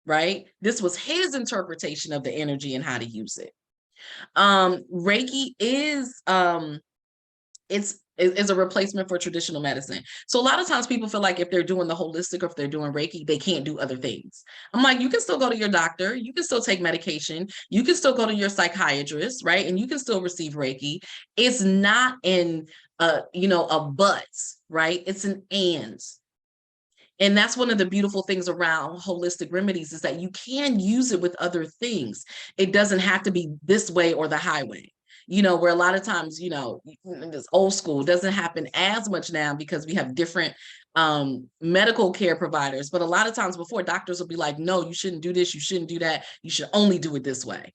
right? This was his interpretation of the energy and how to use it. Reiki is is a replacement for traditional medicine. So a lot of times people feel like if they're doing the holistic or if they're doing Reiki, they can't do other things. I'm like, you can still go to your doctor, you can still take medication, you can still go to your psychiatrist, right? And you can still receive Reiki. It's not in a but, right? It's an and. And that's one of the beautiful things around holistic remedies, is that you can use it with other things. It doesn't have to be this way or the highway. Where a lot of times, this old school doesn't happen as much now because we have different medical care providers. But a lot of times before, doctors will be like, no, you shouldn't do this, you shouldn't do that, you should only do it this way,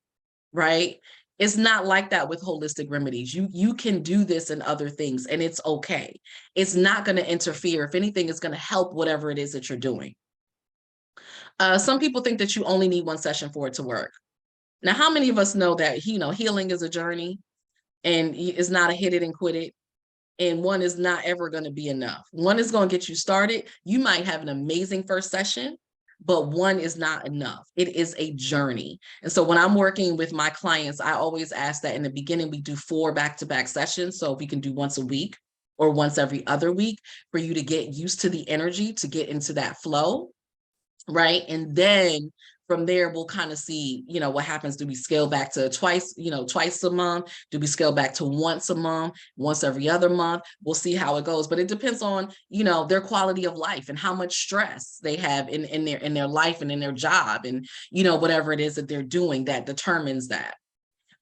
right? It's not like that with holistic remedies. You can do this and other things, and it's okay. It's not going to interfere. If anything, it's going to help whatever it is that you're doing. Some people think that you only need 1 session for it to work. Now, how many of us know that, healing is a journey and it's not a hit it and quit it? And 1 is not ever going to be enough. 1 is going to get you started. You might have an amazing first session, but 1 is not enough. It is a journey. And so when I'm working with my clients, I always ask that in the beginning, we do 4 back-to-back sessions. So we can do once a week or once every other week for you to get used to the energy, to get into that flow, right? And then from there, we'll kind of see, what happens. Do we scale back to twice a month? Do we scale back to once a month, once every other month? We'll see how it goes. But it depends on, their quality of life and how much stress they have in their life and in their job and, whatever it is that they're doing that determines that.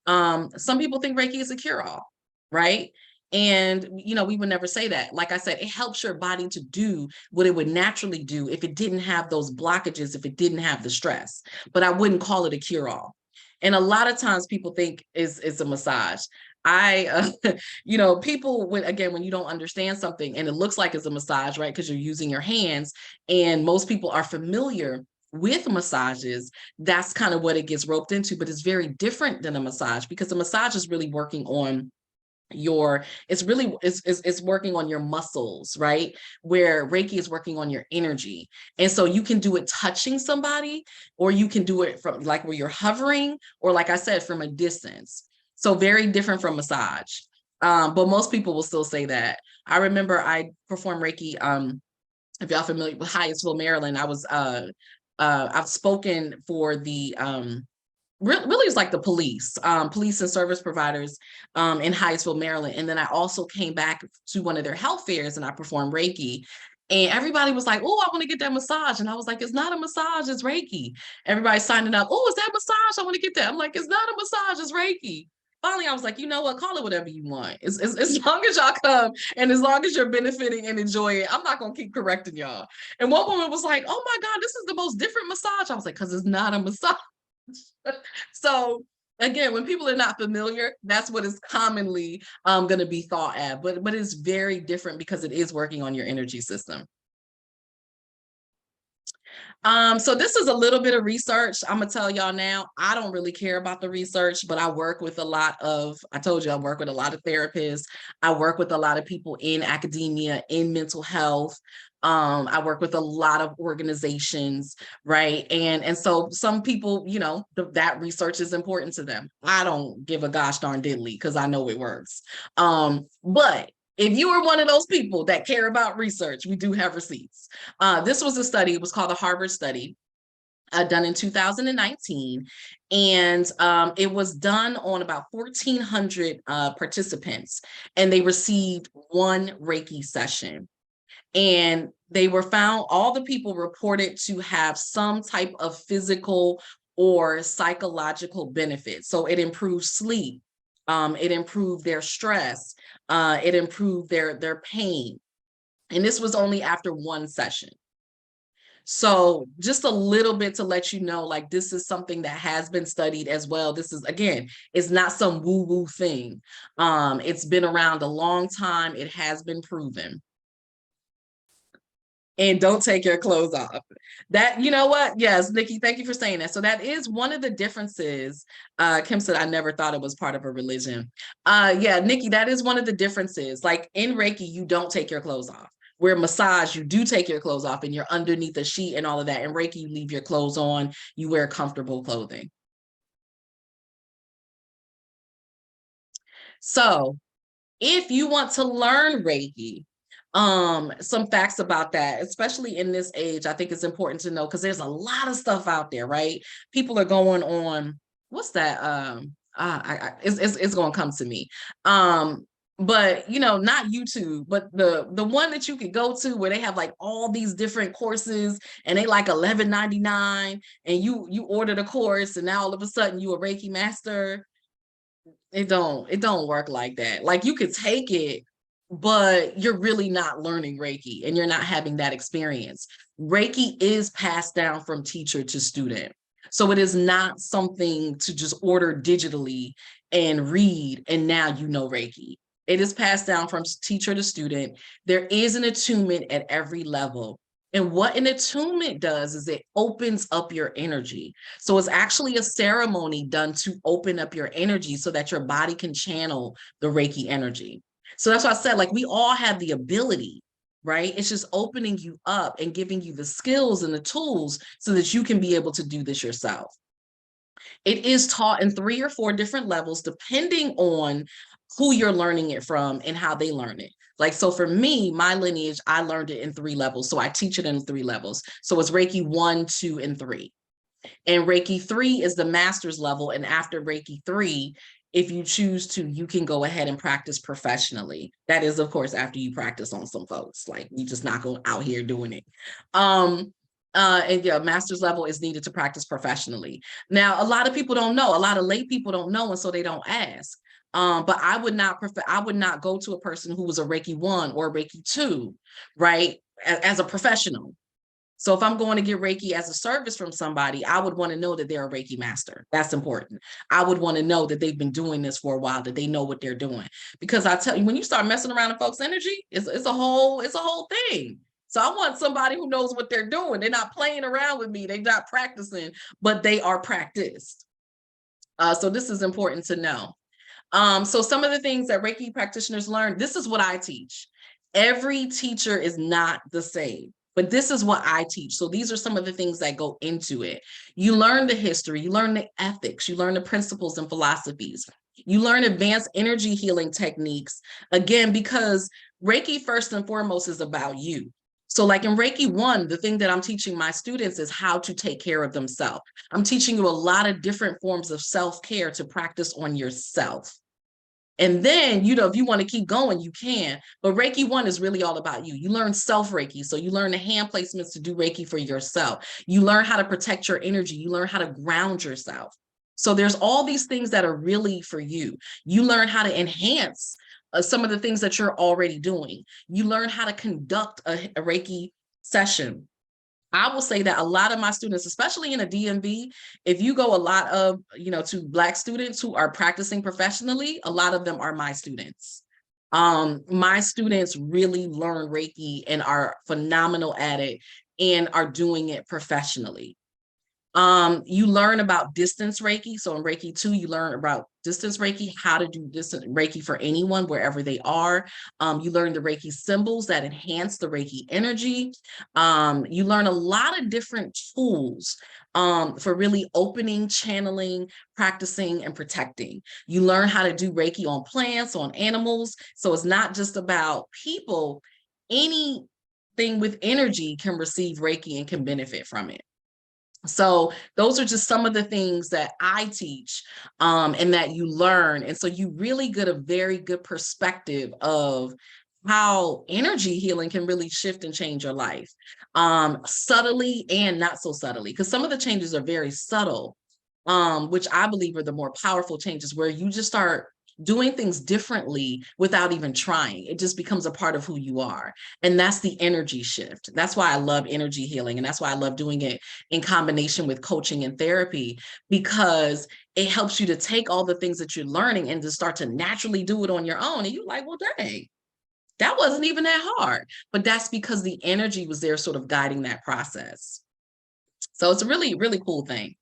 Some people think Reiki is a cure-all, right? And, we would never say that. Like I said, it helps your body to do what it would naturally do if it didn't have those blockages, if it didn't have the stress. But I wouldn't call it a cure-all. And a lot of times people think it's a massage. People, when you don't understand something and it looks like it's a massage, right? Because you're using your hands, and most people are familiar with massages, that's kind of what it gets roped into. But it's very different than a massage, because a massage is really working on it's working on your muscles, right? Where Reiki is working on your energy. And so you can do it touching somebody, or you can do it from like where you're hovering, or like I said, from a distance. So very different from massage. But most people will still say that. I remember I performed Reiki. If y'all familiar with Hyattsville, Maryland, I've spoken for the really it's like the police and service providers in Hyattsville, Maryland. And then I also came back to one of their health fairs and I performed Reiki. And everybody was like, oh, I want to get that massage. And I was like, it's not a massage, it's Reiki. Everybody signing up, oh, is that massage? I want to get that. I'm like, it's not a massage, it's Reiki. Finally, I was like, you know what? Call it whatever you want. As long as y'all come and as long as you're benefiting and enjoy it, I'm not going to keep correcting y'all. And one woman was like, oh my God, this is the most different massage. I was like, because it's not a massage. So again, when people are not familiar, that's what is commonly going to be thought at, but it's very different because it is working on your energy system. So this is a little bit of research. I'm gonna tell y'all now, I don't really care about the research, but I work with I told you I work with a lot of therapists. I work with a lot of people in academia, in mental health. I work with a lot of organizations, right? And so some people, that research is important to them. I don't give a gosh darn diddly because I know it works. But if you are one of those people that care about research, we do have receipts. This was a study, it was called the Harvard study, done in 2019. And it was done on about 1,400 participants, and they received one Reiki session. And they were found, all the people reported to have some type of physical or psychological benefit. So it improved sleep, it improved their stress, it improved their pain. And this was only after one session. So just a little bit to let you know, like, this is something that has been studied as well. This is, again, it's not some woo-woo thing. It's been around a long time. It has been proven. And don't take your clothes off. That, you know what? Yes, Nikki, thank you for saying that. So that is one of the differences. Kim said, I never thought it was part of a religion. Yeah, Nikki, that is one of the differences. Like in Reiki, you don't take your clothes off. Where massage, you do take your clothes off and you're underneath a sheet and all of that. In Reiki, you leave your clothes on, you wear comfortable clothing. So if you want to learn Reiki, some facts about that, especially in this age, I think it's important to know because there's a lot of stuff out there, right? People are going on, what's that? It's going to come to me. But not YouTube, but the one that you could go to where they have like all these different courses and they like $11.99, and you order the course and now all of a sudden you a Reiki master. It don't work like that. Like you could take it, but you're really not learning Reiki and you're not having that experience. Reiki is passed down from teacher to student. So it is not something to just order digitally and read and now you know Reiki. It is passed down from teacher to student. There is an attunement at every level. And what an attunement does is it opens up your energy. So it's actually a ceremony done to open up your energy so that your body can channel the Reiki energy. So that's why I said, like, we all have the ability, right? It's just opening you up and giving you the skills and the tools so that you can be able to do this yourself. It is taught in 3 or 4 different levels, depending on who you're learning it from and how they learn it. Like, so for me, my lineage, I learned it in 3 levels. So I teach it in 3 levels. So it's Reiki 1, 2, and 3. And Reiki 3 is the master's level. And after Reiki 3, if you choose to, you can go ahead and practice professionally. That is, of course, after you practice on some folks. Like, you just not going out here doing it. And yeah, master's level is needed to practice professionally. Now, a lot of people don't know. A lot of lay people don't know, and so they don't ask. But I would not go to a person who was a Reiki 1 or a Reiki 2, right, as a professional. So if I'm going to get Reiki as a service from somebody, I would want to know that they're a Reiki master. That's important. I would want to know that they've been doing this for a while, that they know what they're doing. Because I tell you, when you start messing around in folks' energy, it's a whole thing. So I want somebody who knows what they're doing. They're not playing around with me. They're not practicing, but they are practiced. So this is important to know. So some of the things that Reiki practitioners learn, this is what I teach. Every teacher is not the same, but this is what I teach. So these are some of the things that go into it. You learn the history, you learn the ethics, you learn the principles and philosophies. You learn advanced energy healing techniques, again, because Reiki first and foremost is about you. So like in Reiki 1, the thing that I'm teaching my students is how to take care of themselves. I'm teaching you a lot of different forms of self-care to practice on yourself. And then, if you want to keep going, you can. But Reiki 1 is really all about you. You learn self Reiki. So you learn the hand placements to do Reiki for yourself. You learn how to protect your energy. You learn how to ground yourself. So there's all these things that are really for you. You learn how to enhance some of the things that you're already doing. You learn how to conduct a Reiki session. I will say that a lot of my students, especially in a DMV, if you go a lot of, to Black students who are practicing professionally, a lot of them are my students. My students really learn Reiki and are phenomenal at it and are doing it professionally. You learn about distance Reiki. So in Reiki 2, you learn about distance Reiki, how to do distance Reiki for anyone, wherever they are. You learn the Reiki symbols that enhance the Reiki energy. You learn a lot of different tools for really opening, channeling, practicing, and protecting. You learn how to do Reiki on plants, on animals. So it's not just about people. Anything with energy can receive Reiki and can benefit from it. So those are just some of the things that I teach and that you learn. And so you really get a very good perspective of how energy healing can really shift and change your life subtly and not so subtly, because some of the changes are very subtle, which I believe are the more powerful changes, where you just start doing things differently without even trying. It just becomes a part of who you are. And that's the energy shift. That's why I love energy healing. And that's why I love doing it in combination with coaching and therapy, because it helps you to take all the things that you're learning and to start to naturally do it on your own. And you're like, well, dang, that wasn't even that hard. But that's because the energy was there sort of guiding that process. So it's a really, really cool thing.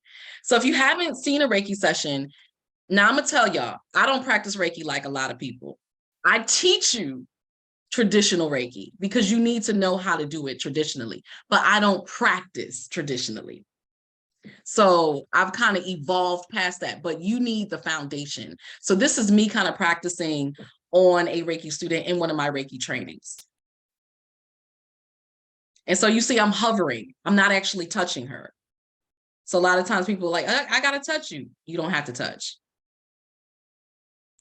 So if you haven't seen a Reiki session, now I'm gonna tell y'all, I don't practice Reiki like a lot of people. I teach you traditional Reiki because you need to know how to do it traditionally, but I don't practice traditionally. So I've kind of evolved past that, but you need the foundation. So this is me kind of practicing on a Reiki student in one of my Reiki trainings. And so you see, I'm hovering. I'm not actually touching her. So a lot of times people are like, I gotta touch you. You don't have to touch.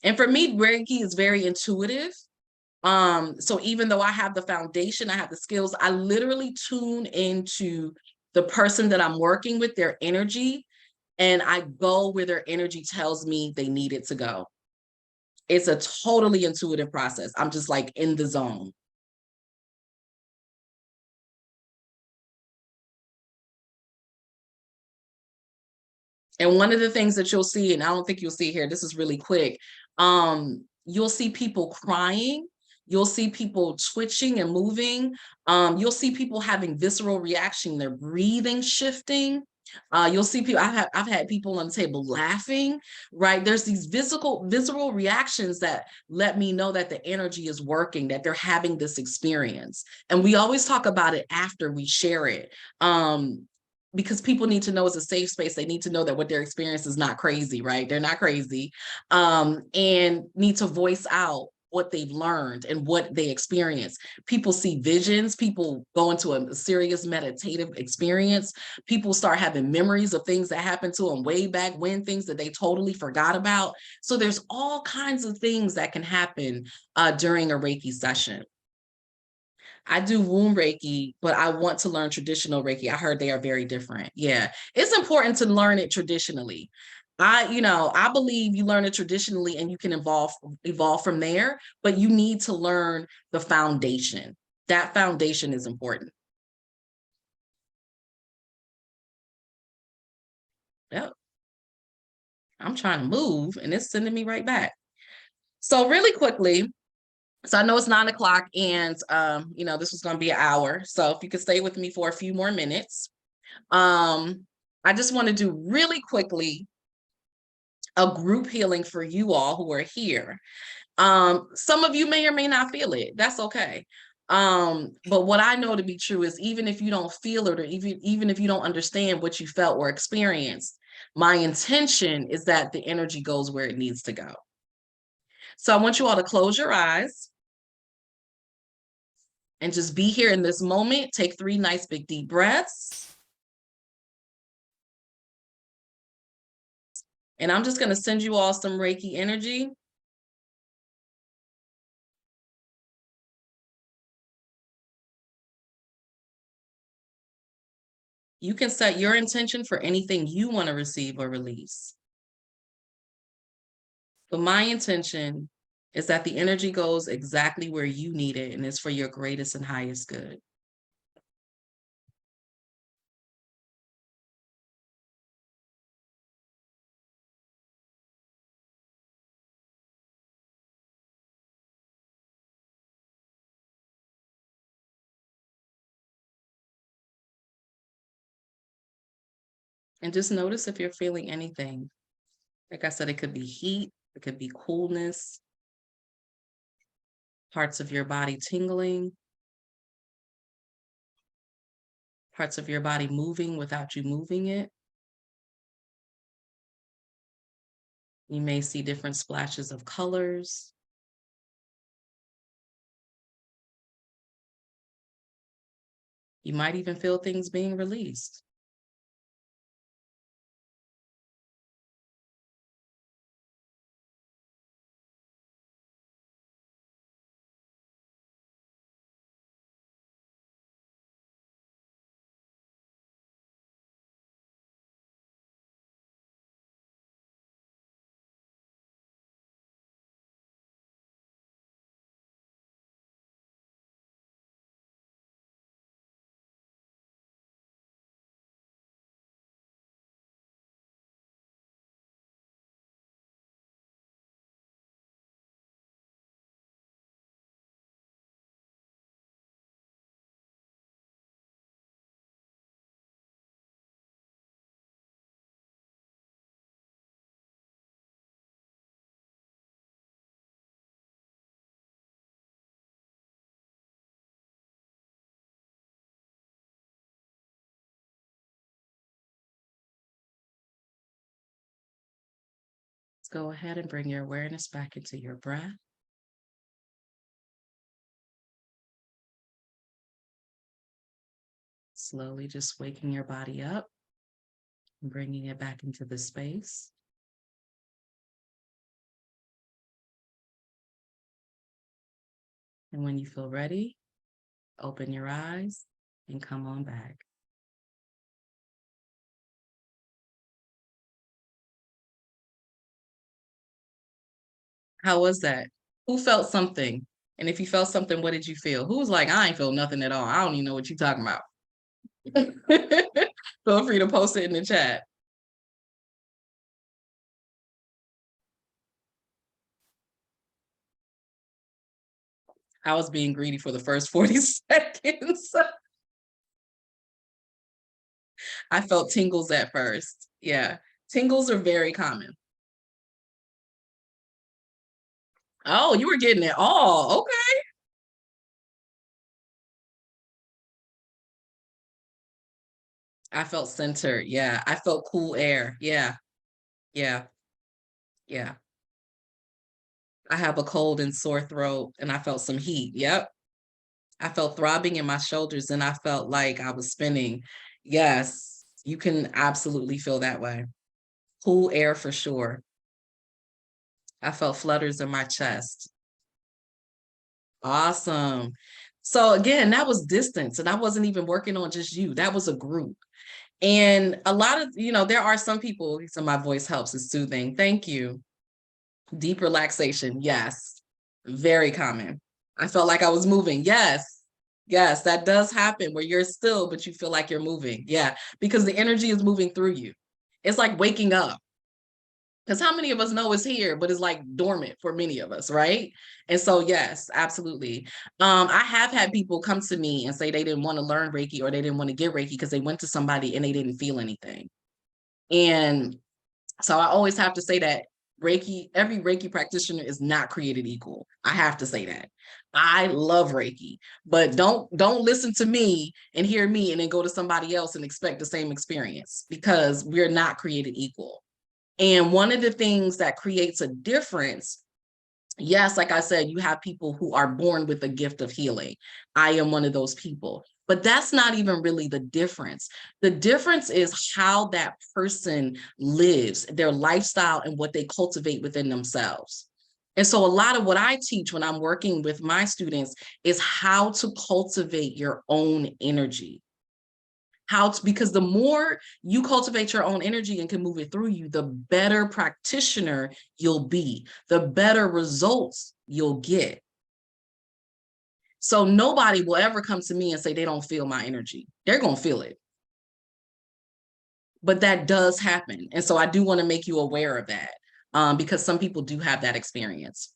And for me, Reiki is very intuitive. So even though I have the foundation, I have the skills, I literally tune into the person that I'm working with, their energy, and I go where their energy tells me they need it to go. It's a totally intuitive process. I'm just like in the zone. And one of the things that you'll see, and I don't think you'll see here, this is really quick, you'll see people crying, you'll see people twitching and moving, you'll see people having visceral reaction, their breathing shifting. You'll see people, I've had people on the table laughing, right? There's these visceral reactions that let me know that the energy is working, that they're having this experience. And we always talk about it after we share it. Because people need to know it's a safe space. They need to know that what they're experiencing is not crazy, right? They're not crazy, and need to voice out what they've learned and what they experience. People see visions, people go into a serious meditative experience. People start having memories of things that happened to them way back when, things that they totally forgot about. So there's all kinds of things that can happen during a Reiki session. I do womb Reiki, but I want to learn traditional Reiki. I heard they are very different. Yeah, it's important to learn it traditionally. I believe you learn it traditionally and you can evolve from there, but you need to learn the foundation. That foundation is important. Yep. I'm trying to move and it's sending me right back. So really quickly, so I know it's 9 o'clock and, this was going to be an hour. So if you could stay with me for a few more minutes, I just want to do really quickly a group healing for you all who are here. Some of you may or may not feel it. That's okay. But what I know to be true is even if you don't feel it, or even if you don't understand what you felt or experienced, my intention is that the energy goes where it needs to go. So I want you all to close your eyes and just be here in this moment. Take 3 nice big deep breaths. And I'm just going to send you all some Reiki energy. You can set your intention for anything you want to receive or release. But my intention is that the energy goes exactly where you need it, and it's for your greatest and highest good. And just notice if you're feeling anything. Like I said, it could be heat, it could be coolness, parts of your body tingling, parts of your body moving without you moving it. You may see different splashes of colors. You might even feel things being released. Let's go ahead and bring your awareness back into your breath. Slowly just waking your body up and bringing it back into the space. And when you feel ready, open your eyes and come on back. How was that? Who felt something? And if you felt something, what did you feel? Who was like, I ain't feel nothing at all. I don't even know what you're talking about. Feel free to post it in the chat. I was being greedy for the first 40 seconds. I felt tingles at first. Yeah. Tingles are very common. Oh, you were getting it all. Okay. I felt centered. Yeah. I felt cool air. Yeah. Yeah. Yeah. I have a cold and sore throat, and I felt some heat. Yep. I felt throbbing in my shoulders, and I felt like I was spinning. Yes, you can absolutely feel that way. Cool air for sure. I felt flutters in my chest. Awesome. So again, that was distance, and I wasn't even working on just you. That was a group. And a lot of, there are some people, so my voice helps, is soothing. Thank you. Deep relaxation. Yes. Very common. I felt like I was moving. Yes. Yes, that does happen where you're still, but you feel like you're moving. Yeah, because the energy is moving through you. It's like waking up. Because how many of us know it's here, but it's like dormant for many of us, right? And so, yes, absolutely. I have had people come to me and say they didn't want to learn Reiki or they didn't want to get Reiki because they went to somebody and they didn't feel anything. And So I always have to say that Reiki, every Reiki practitioner is not created equal. I have to say that. I love Reiki, but don't listen to me and hear me and then go to somebody else and expect the same experience, because we're not created equal. And one of the things that creates a difference, yes, like I said, you have people who are born with a gift of healing. I am one of those people. But that's not even really the difference. The difference is how that person lives, their lifestyle, and what they cultivate within themselves. And so a lot of what I teach when I'm working with my students is how to cultivate your own energy. Because the more you cultivate your own energy and can move it through you, the better practitioner you'll be, the better results you'll get. So nobody will ever come to me and say they don't feel my energy. They're going to feel it. But that does happen. And so I do want to make you aware of that, because some people do have that experience.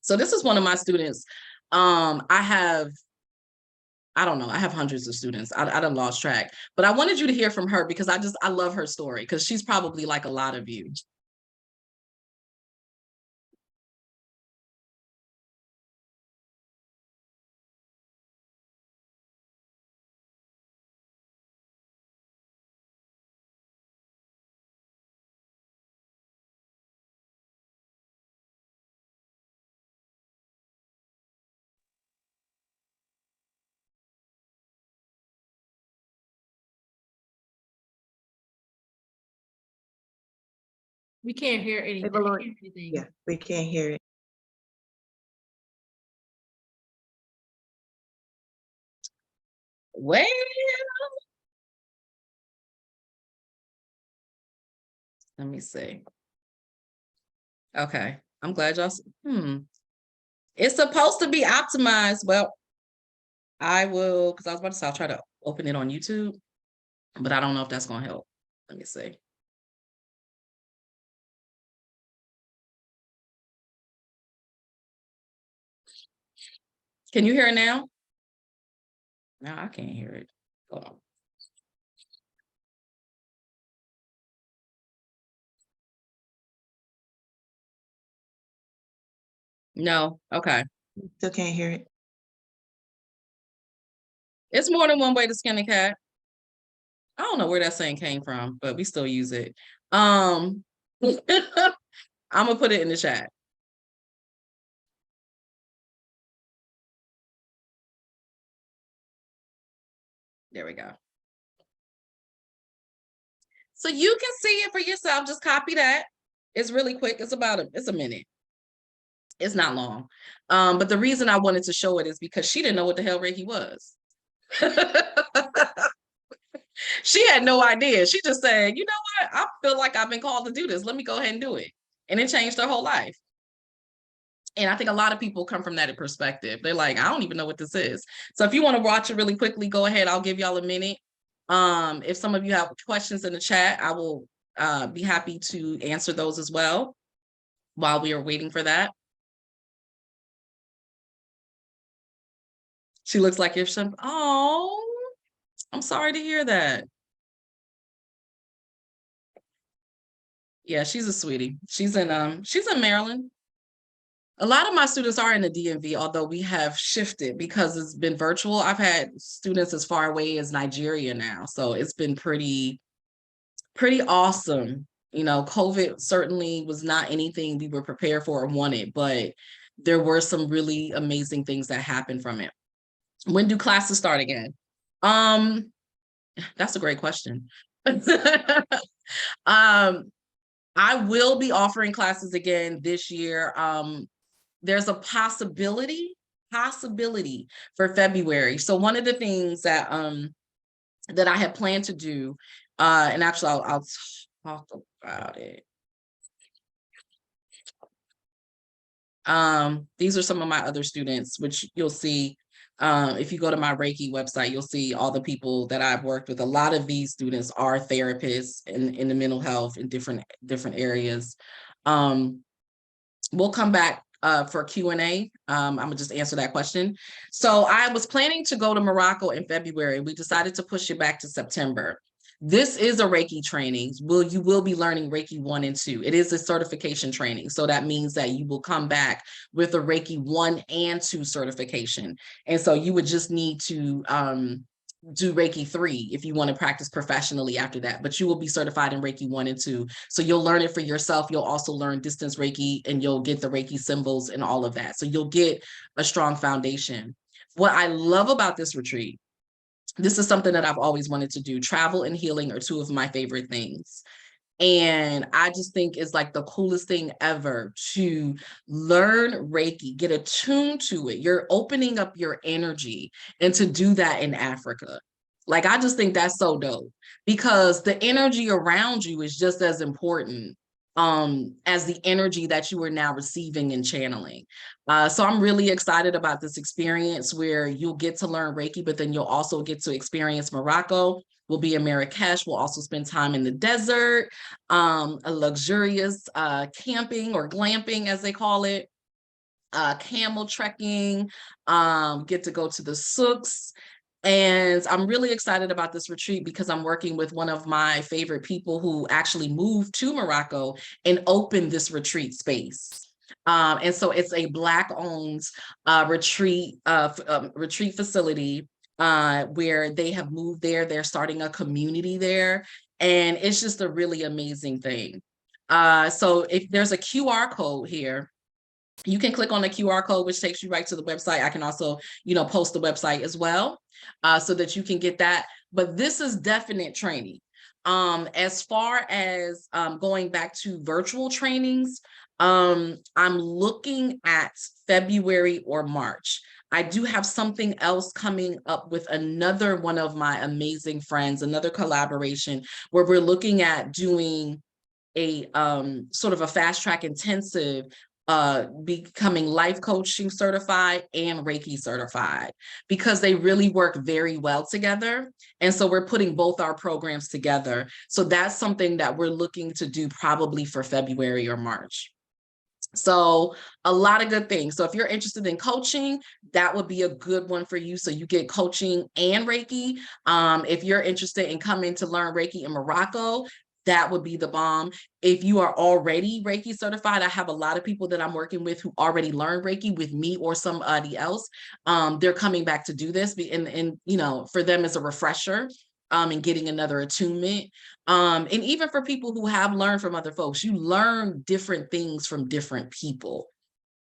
So this is one of my students. I don't know. I have hundreds of students. I done lost track, but I wanted you to hear from her because I love her story, because she's probably like a lot of you. We can't hear Avalaura, anything. yeah, we can't hear it. Well, let me see. Okay. I'm glad y'all. It's supposed to be optimized. Well, I will, because I was about to say I'll try to open it on YouTube, but I don't know if that's going to help. Let me see. Can you hear it now? No, I can't hear it. Hold on. No. Okay. Still can't hear it. It's more than one way to skin a cat. I don't know where that saying came from, but we still use it. I'm gonna put it in the chat. There we go. So you can see it for yourself. Just copy that. It's really quick. It's a minute. It's not long. But the reason I wanted to show it is because she didn't know what the hell Reiki was. She had no idea. She just said, you know what? I feel like I've been called to do this. Let me go ahead and do it. And it changed her whole life. And I think a lot of people come from that perspective. They're like, I don't even know what this is. So if you want to watch it really quickly, go ahead. I'll give y'all a minute. If some of you have questions in the chat, I will be happy to answer those as well while we are waiting for that. She looks like if some, oh, I'm sorry to hear that. Yeah, she's a sweetie. She's in Maryland. A lot of my students are in the DMV, although we have shifted because it's been virtual. I've had students as far away as Nigeria now. So it's been pretty awesome. You know, COVID certainly was not anything we were prepared for or wanted, but there were some really amazing things that happened from it. When do classes start again? That's a great question. I will be offering classes again this year. There's a possibility for February. So one of the things that that I had planned to do, and actually I'll talk about it. These are some of my other students, which you'll see. If you go to my Reiki website, you'll see all the people that I've worked with. A lot of these students are therapists in the mental health in different areas. We'll come back for Q&A. I'm gonna just answer that question. So I was planning to go to Morocco in February. We decided to push it back to September. This is a Reiki training. You will be learning Reiki 1 and 2. It is a certification training. So that means that you will come back with a Reiki 1 and 2 certification. And so you would just need to do Reiki 3 if you want to practice professionally after that, but you will be certified in Reiki 1 and 2. So you'll learn it for yourself. You'll also learn distance Reiki, and you'll get the Reiki symbols and all of that. So you'll get a strong foundation. What I love about this retreat, this is something that I've always wanted to do. Travel and healing are two of my favorite things. And I just think it's like the coolest thing ever to learn Reiki, get attuned to it. You're opening up your energy, and to do that in Africa. Like, I just think that's so dope, because the energy around you is just as important as the energy that you are now receiving and channeling. So I'm really excited about this experience where you'll get to learn Reiki, but then you'll also get to experience Morocco. We'll be in Marrakesh. We'll also spend time in the desert, a luxurious camping or glamping, as they call it, camel trekking, get to go to the souks. And I'm really excited about this retreat because I'm working with one of my favorite people who actually moved to Morocco and opened this retreat space. And so it's a Black-owned retreat facility where they have moved there. They're starting a community there, and it's just a really amazing thing. So if there's a QR code here, you can click on the QR code, which takes you right to the website. I can also, post the website as well, so that you can get that. But this is definite training. As far as going back to virtual trainings, I'm looking at February or March. I do have something else coming up with another one of my amazing friends, another collaboration where we're looking at doing a sort of a fast track intensive, becoming life coaching certified and Reiki certified, because they really work very well together. And so we're putting both our programs together. So that's something that we're looking to do probably for February or March. So a lot of good things. So if you're interested in coaching, that would be a good one for you. So you get coaching and Reiki. If you're interested in coming to learn Reiki in Morocco, that would be the bomb. If you are already Reiki certified, I have a lot of people that I'm working with who already learned Reiki with me or somebody else. They're coming back to do this, and for them as a refresher. And getting another attunement. And even for people who have learned from other folks, you learn different things from different people.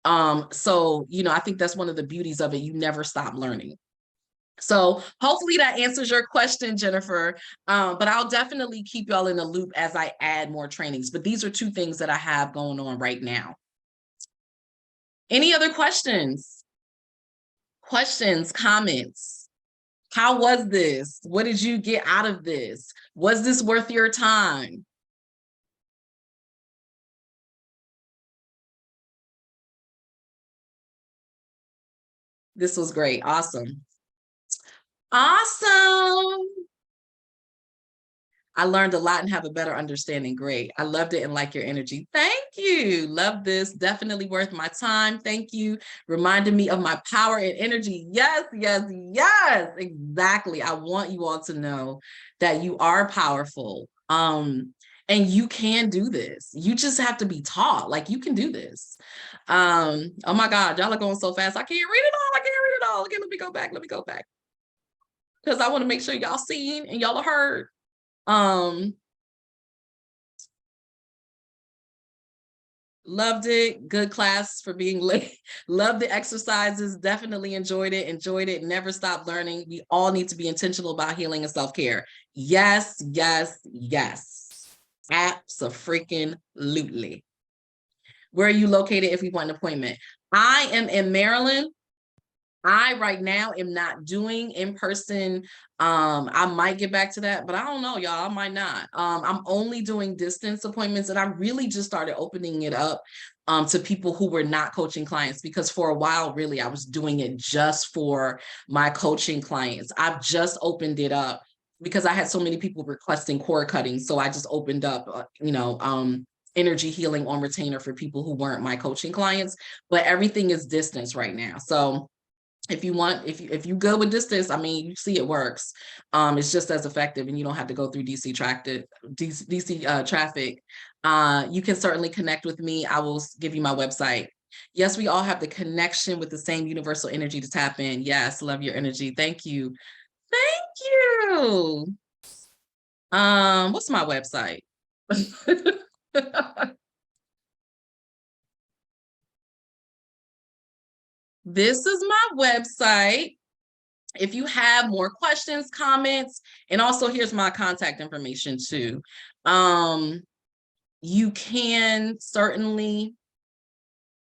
So, I think that's one of the beauties of it. You never stop learning. So hopefully that answers your question, Jennifer. But I'll definitely keep y'all in the loop as I add more trainings. But these are two things that I have going on right now. Any other questions? Questions, comments? How was this? What did you get out of this? Was this worth your time? This was great. Awesome. Awesome. I learned a lot and have a better understanding. Great. I loved it and like your energy. Thank you. Love this. Definitely worth my time. Thank you. Reminded me of my power and energy. Yes, yes, yes. Exactly. I want you all to know that you are powerful. And you can do this. You just have to be taught. Like, you can do this. Oh my God, y'all are going so fast. I can't read it all. I can't read it all. Okay, let me go back. Because I want to make sure y'all seen and y'all are heard. Loved it. Good class for being late. Loved the exercises. Definitely enjoyed it. Never stop learning. We all need to be intentional about healing and self-care. Yes, yes, yes. Abso-freaking-lutely. Where are you located if we want an appointment? I am in Maryland. I right now am not doing in-person. I might get back to that, but I don't know, y'all. I might not. I'm only doing distance appointments, and I really just started opening it up to people who were not coaching clients, because for a while, really, I was doing it just for my coaching clients. I've just opened it up because I had so many people requesting cord cutting. So I just opened up, energy healing on retainer for people who weren't my coaching clients, but everything is distance right now. So if you want, if you go with distance, I mean, you see it works. It's just as effective, and you don't have to go through DC traffic. You can certainly connect with me. I will give you my website. Yes, we all have the connection with the same universal energy to tap in. Yes, love your energy. Thank you. Thank you. What's my website? This is my website. If you have more questions, comments, and also here's my contact information too. You can certainly,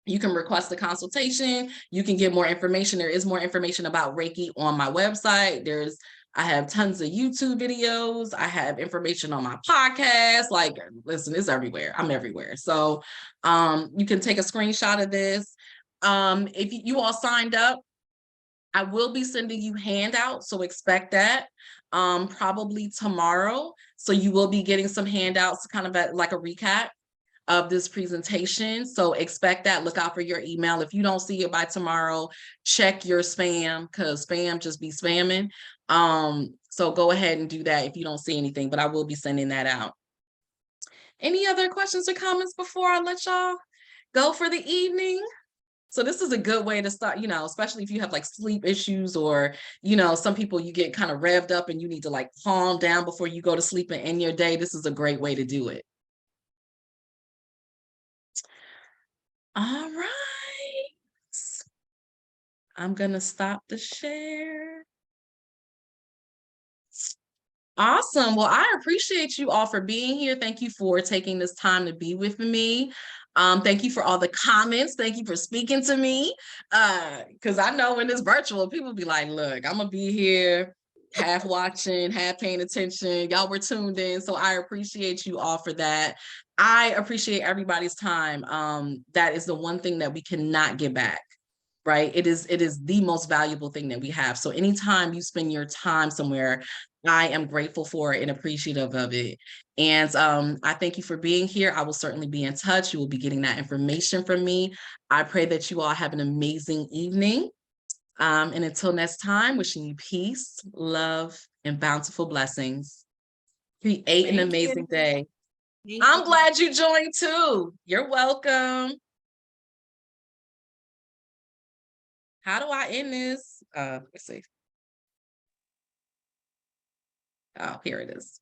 you can request a consultation. You can get more information. There is more information about Reiki on my website. I have tons of YouTube videos. I have information on my podcast. Like, listen, it's everywhere. I'm everywhere. So you can take a screenshot of this. If you all signed up, I will be sending you handouts, so expect that probably tomorrow. So you will be getting some handouts, kind of like a recap of this presentation. So expect that. Look out for your email. If you don't see it by tomorrow, check your spam, because spam just be spamming. So go ahead and do that if you don't see anything, but I will be sending that out. Any other questions or comments before I let y'all go for the evening? So this is a good way to start, especially if you have like sleep issues, or, some people, you get kind of revved up and you need to like calm down before you go to sleep and end your day. This is a great way to do it. All right. I'm going to stop the share. Awesome. Well, I appreciate you all for being here. Thank you for taking this time to be with me. Thank you for all the comments. Thank you for speaking to me. Because I know when it's virtual, people be like, look, I'm going to be here half watching, half paying attention. Y'all were tuned in. So I appreciate you all for that. I appreciate everybody's time. That is the one thing that we cannot get back. Right? It is the most valuable thing that we have. So anytime you spend your time somewhere, I am grateful for it and appreciative of it. And I thank you for being here. I will certainly be in touch. You will be getting that information from me. I pray that you all have an amazing evening. And until next time, wishing you peace, love, and bountiful blessings. Create an amazing day. I'm glad you joined too. You're welcome. How do I end this? Let's see. Oh, here it is.